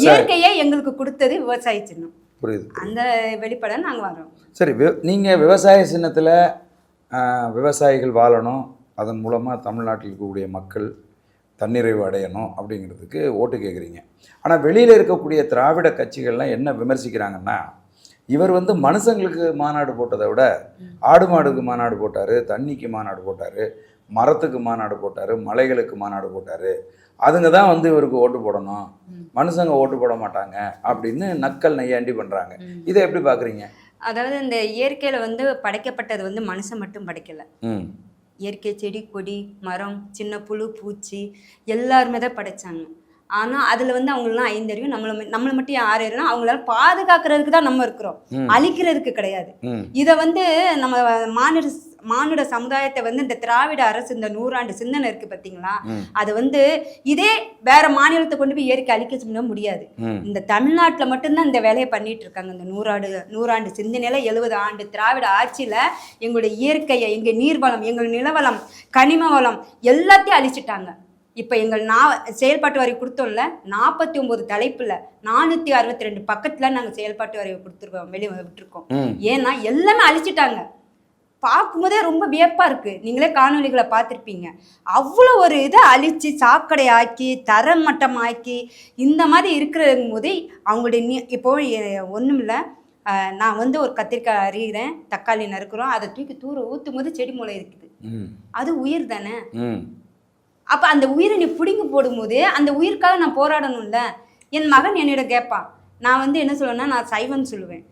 இயற்கையை எங்களுக்கு கொடுத்தது விவசாய சின்னம். புரியுது. அந்த வெளிப்பட நாங்கள் வரோம். சரி, நீங்கள் விவசாய சின்னத்தில் விவசாயிகள் வாழணும், அதன் மூலமாக தமிழ்நாட்டில் இருக்கக்கூடிய மக்கள் தன்னிறைவு அடையணும் அப்படிங்கிறதுக்கு ஓட்டு கேட்குறீங்க. ஆனால் வெளியில் இருக்கக்கூடிய திராவிட கட்சிகள்லாம் என்ன விமர்சிக்கிறாங்கன்னா, இவர் மனுஷங்களுக்கு மாநாடு போட்டதை விட ஆடு மாடுக்கு மாநாடு போட்டார், தண்ணிக்கு மாநாடு போட்டார், மரத்துக்கு மாநாடு போட்டார், மலைகளுக்கு மாநாடு போட்டார், அதுங்க தான் இவருக்கு ஓட்டு போடணும், மனுஷங்க ஓட்டு போட மாட்டாங்க அப்படின்னு நக்கல் நையாண்டி பண்ணுறாங்க. இதை எப்படி பார்க்குறீங்க? அதாவது இந்த இயற்கையில் படைக்கப்பட்டது மனுஷன் மட்டும் படைக்கலை. இயற்கை செடி கொடி மரம் சின்ன புழு பூச்சி எல்லாருமே தான் படைச்சாங்க. ஆனால் அதில் அவங்களெலாம் 5 அறிவு, நம்மளை மட்டும் 6 அறிவுனா அவங்களால பாதுகாக்கிறதுக்கு தான் நம்ம இருக்கிறோம், அழிக்கிறதுக்கு கிடையாது. இதை நம்ம மானுட சமுதாயத்தை இந்த திராவிட அரசு இந்த 100 ஆண்டு சிந்தனை இருக்கு பார்த்தீங்களா, அது இதே வேற மாநிலத்தை கொண்டு போய் இயற்கை அழிக்க முடியாது. இந்த தமிழ்நாட்டில் மட்டும்தான் இந்த வேலையை பண்ணிட்டு இருக்காங்க. இந்த 100 ஆண்டு சிந்தனையில 70 ஆண்டு திராவிட ஆட்சியில எங்களுடைய இயற்கையை, எங்க நீர்வளம், எங்கள் நிலவளம், கனிம வளம் எல்லாத்தையும் அழிச்சிட்டாங்க. இப்போ எங்கள் செயல்பாட்டு வரி கொடுத்தோம்ல, 49 தலைப்புல 462 பக்கத்துல நாங்கள் செயல்பாட்டு வரி கொடுத்துருக்கோம், வெளியே விட்டுருக்கோம். ஏன்னா எல்லாமே அழிச்சிட்டாங்க. பார்க்கும்போதே ரொம்ப வியப்பா இருக்கு. நீங்களே காணொலிகளை பார்த்துருப்பீங்க. அவ்வளோ ஒரு இதை அழிச்சு சாக்கடை ஆக்கி தரம் மட்டமாக்கி இந்த மாதிரி இருக்கிற போது அவங்களுடைய இப்போ ஒன்றும் இல்லை, நான் ஒரு கத்திரிக்காய் அறிகிறேன், தக்காளி நறுக்கிறோம், அதை தூக்கி ஊற்றும் போது செடி மூளை இருக்குது. அது உயிர் தானே. அப்போ அந்த உயிரை நீ பிடிங்கி போடும்போது அந்த உயிருக்காக நான் போராடணும்ல. என் மகன் என்னிடம் கேட்பான், நான் என்ன சொல்லுவேன்னா நான் சைவன்னு சொல்லுவேன்.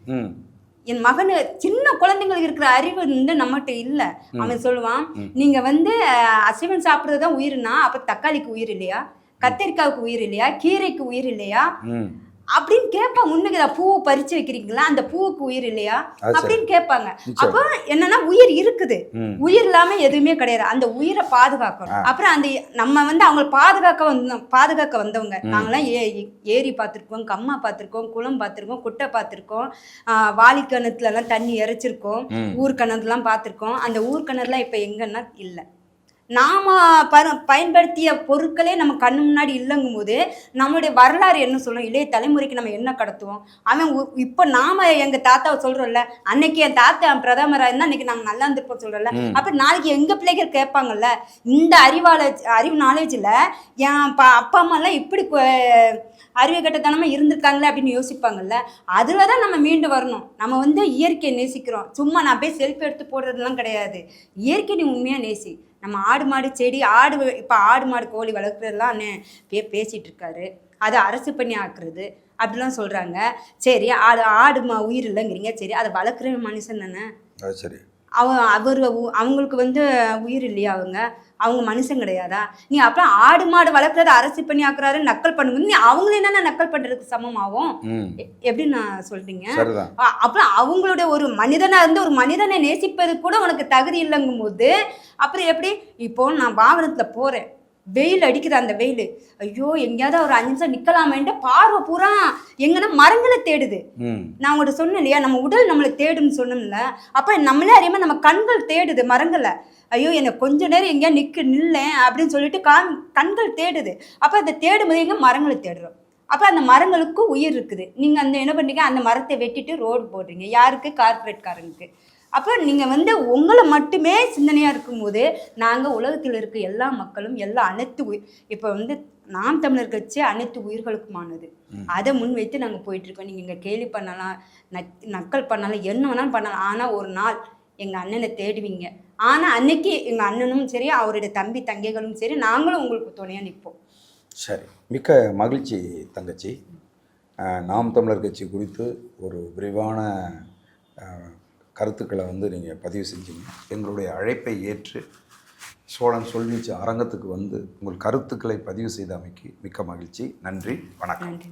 என் மகனு சின்ன குழந்தைங்களுக்கு இருக்கிற அறிவு வந்து நம்மகிட்ட இல்ல. அவன் சொல்லுவான், நீங்க வந்து அசைவம் சாப்பிடுறது தான் உயிர்னா அப்ப தக்காளிக்கு உயிர் இல்லையா, கத்திரிக்காவுக்கு உயிர் இல்லையா, கீரைக்கு உயிர் இல்லையா அப்படின்னு கேட்பாங்க. உண்மைக்கு பூ பறிச்சு வைக்கிறீங்களா, அந்த பூவுக்கு உயிர் இல்லையா அப்படின்னு கேட்பாங்க. அப்போ என்னன்னா உயிர் இருக்குது, உயிர் இல்லாம எதுவுமே கிடையாது. அந்த உயிரை பாதுகாக்கணும். அப்புறம் அந்த நம்ம வந்து அவங்களை பாதுகாக்க வந்தவங்க. நாங்களாம் ஏரி பார்த்துருக்கோம், கம்மா பார்த்துருக்கோம், குளம் பார்த்துருக்கோம், குட்டை பார்த்துருக்கோம், வாளிக்கிணத்துல எல்லாம் தண்ணி இறைச்சிருக்கோம், ஊர் கிணறுலாம் பார்த்துருக்கோம். அந்த ஊர் கிணறுலாம் இப்ப எங்கன்னா இல்லை. நாம பயன்படுத்திய பொருட்களே நம்ம கண்ணு முன்னாடி இல்லைங்கும் போது நம்மளுடைய வரலாறு என்ன சொல்லும், இளைய தலைமுறைக்கு நம்ம என்ன கடத்துவோம். அவன் இப்போ நாம எங்க தாத்தாவை சொல்றோம்ல, அன்னைக்கு என் தாத்தா பிரதமராக இருந்தா அன்னைக்கு நாங்க நல்லா இருந்திருப்போம் சொல்றோம்ல, அப்ப நாளைக்கு எங்க பிள்ளைகள் கேட்பாங்கல்ல, இந்த அறிவு நாலேஜ்ல என் அப்பா அம்மா எல்லாம் இப்படி அறிவு கட்டத்தனமா இருந்திருக்காங்களே அப்படின்னு யோசிப்பாங்கல்ல. அதுலதான் நம்ம மீண்டு வரணும். நம்ம வந்து இயற்கையை நேசிக்கிறோம், சும்மா நான் போய் செல்ஃபி எடுத்து போடுறதுலாம் கிடையாது. இயற்கை நீ உண்மையா நேசி. நம்ம ஆடு மாடு செடி இப்போ ஆடு மாடு கோழி வளர்க்குறதுலாம் பேசிட்டு இருக்காரு, அதை அரசு பண்ணி ஆக்குறது அப்படிலாம் சொல்றாங்க. சரி, ஆடு உயிர் இல்லைங்கிறீங்க, சரி அதை வளர்க்குற மனுஷன் தானே. சரி, அவங்களுக்கு வந்து உயிர் இல்லையா, அவங்க மனுஷன் கிடையாதா? நீ அப்புறம் ஆடு மாடு வளர்க்குறத அரசு பண்ணி ஆக்குறாரு நக்கல் பண்ணுங்க, நீ அவங்கள என்னன்னா நக்கல் பண்றதுக்கு சமமாகும் எப்படி நான் சொல்றீங்க? அப்புறம் அவங்களுடைய ஒரு மனிதனா இருந்து ஒரு மனிதனை நேசிப்பது கூட உனக்கு தகுதி இல்லைங்கும் போது அப்புறம் எப்படி? இப்போ நான் வாகனத்துல போறேன், வெயில் அடிக்குது, அந்த வெயில் ஐயோ எங்கேயாவது ஒரு 5 நிமிஷம் நிக்கலாமேன்ட்டு பார்வை பூரா எங்கன்னா மரங்களை தேடுது. நான் உங்கள்கிட்ட சொன்னேன் இல்லையா, நம்ம உடல் நம்மளை தேடுன்னு சொன்னோம்ல, அப்ப நம்மளே அறியாம நம்ம கண்கள் தேடுது மரங்களை. ஐயோ எனக்கு கொஞ்ச நேரம் எங்கேயா நில்லேன் அப்படின்னு சொல்லிட்டு கண்கள் தேடுது. அப்ப அதை தேடும்போது எங்க மரங்களை தேடுறோம். அப்ப அந்த மரங்களுக்கு உயிர் இருக்குது. நீங்க அந்த என்ன பண்ணீங்க, அந்த மரத்தை வெட்டிட்டு ரோடு போடுறீங்க. யாருக்கு? கார்பரேட்காரங்களுக்கு. அப்போ நீங்கள் வந்து உங்களை மட்டுமே சிந்தனையாக இருக்கும்போது நாங்கள் உலகத்தில் இருக்க எல்லா மக்களும் அனைத்து இப்போ வந்து நாம் தமிழர் கட்சி அனைத்து உயிர்களுக்குமானது. அதை முன்வைத்து நாங்கள் போயிட்டுருக்கோம். நீங்கள் இங்கே கேலி பண்ணலாம், நக்கல் பண்ணலாம், என்ன வேணாலும் பண்ணலாம். ஆனால் ஒரு நாள் எங்கள் அண்ணனை தேடுவீங்க. ஆனால் அன்னைக்கு எங்கள் அண்ணனும் சரி, அவருடைய தம்பி தங்கைகளும் சரி, நாங்களும் உங்களுக்கு துணையாக நிற்போம். சரி, மிக்க மகிழ்ச்சி தங்கச்சி. நாம் தமிழர் கட்சி குறித்து ஒரு விரிவான கருத்துக்களை வந்து நீங்கள் பதிவு செஞ்சீங்க. எங்களுடைய அழைப்பை ஏற்று சோழன் சொல்வீச்சு அரங்கத்துக்கு வந்து உங்கள் கருத்துக்களை பதிவு செய்தமைக்கு மிக்க மகிழ்ச்சி. நன்றி, வணக்கம். நன்றி.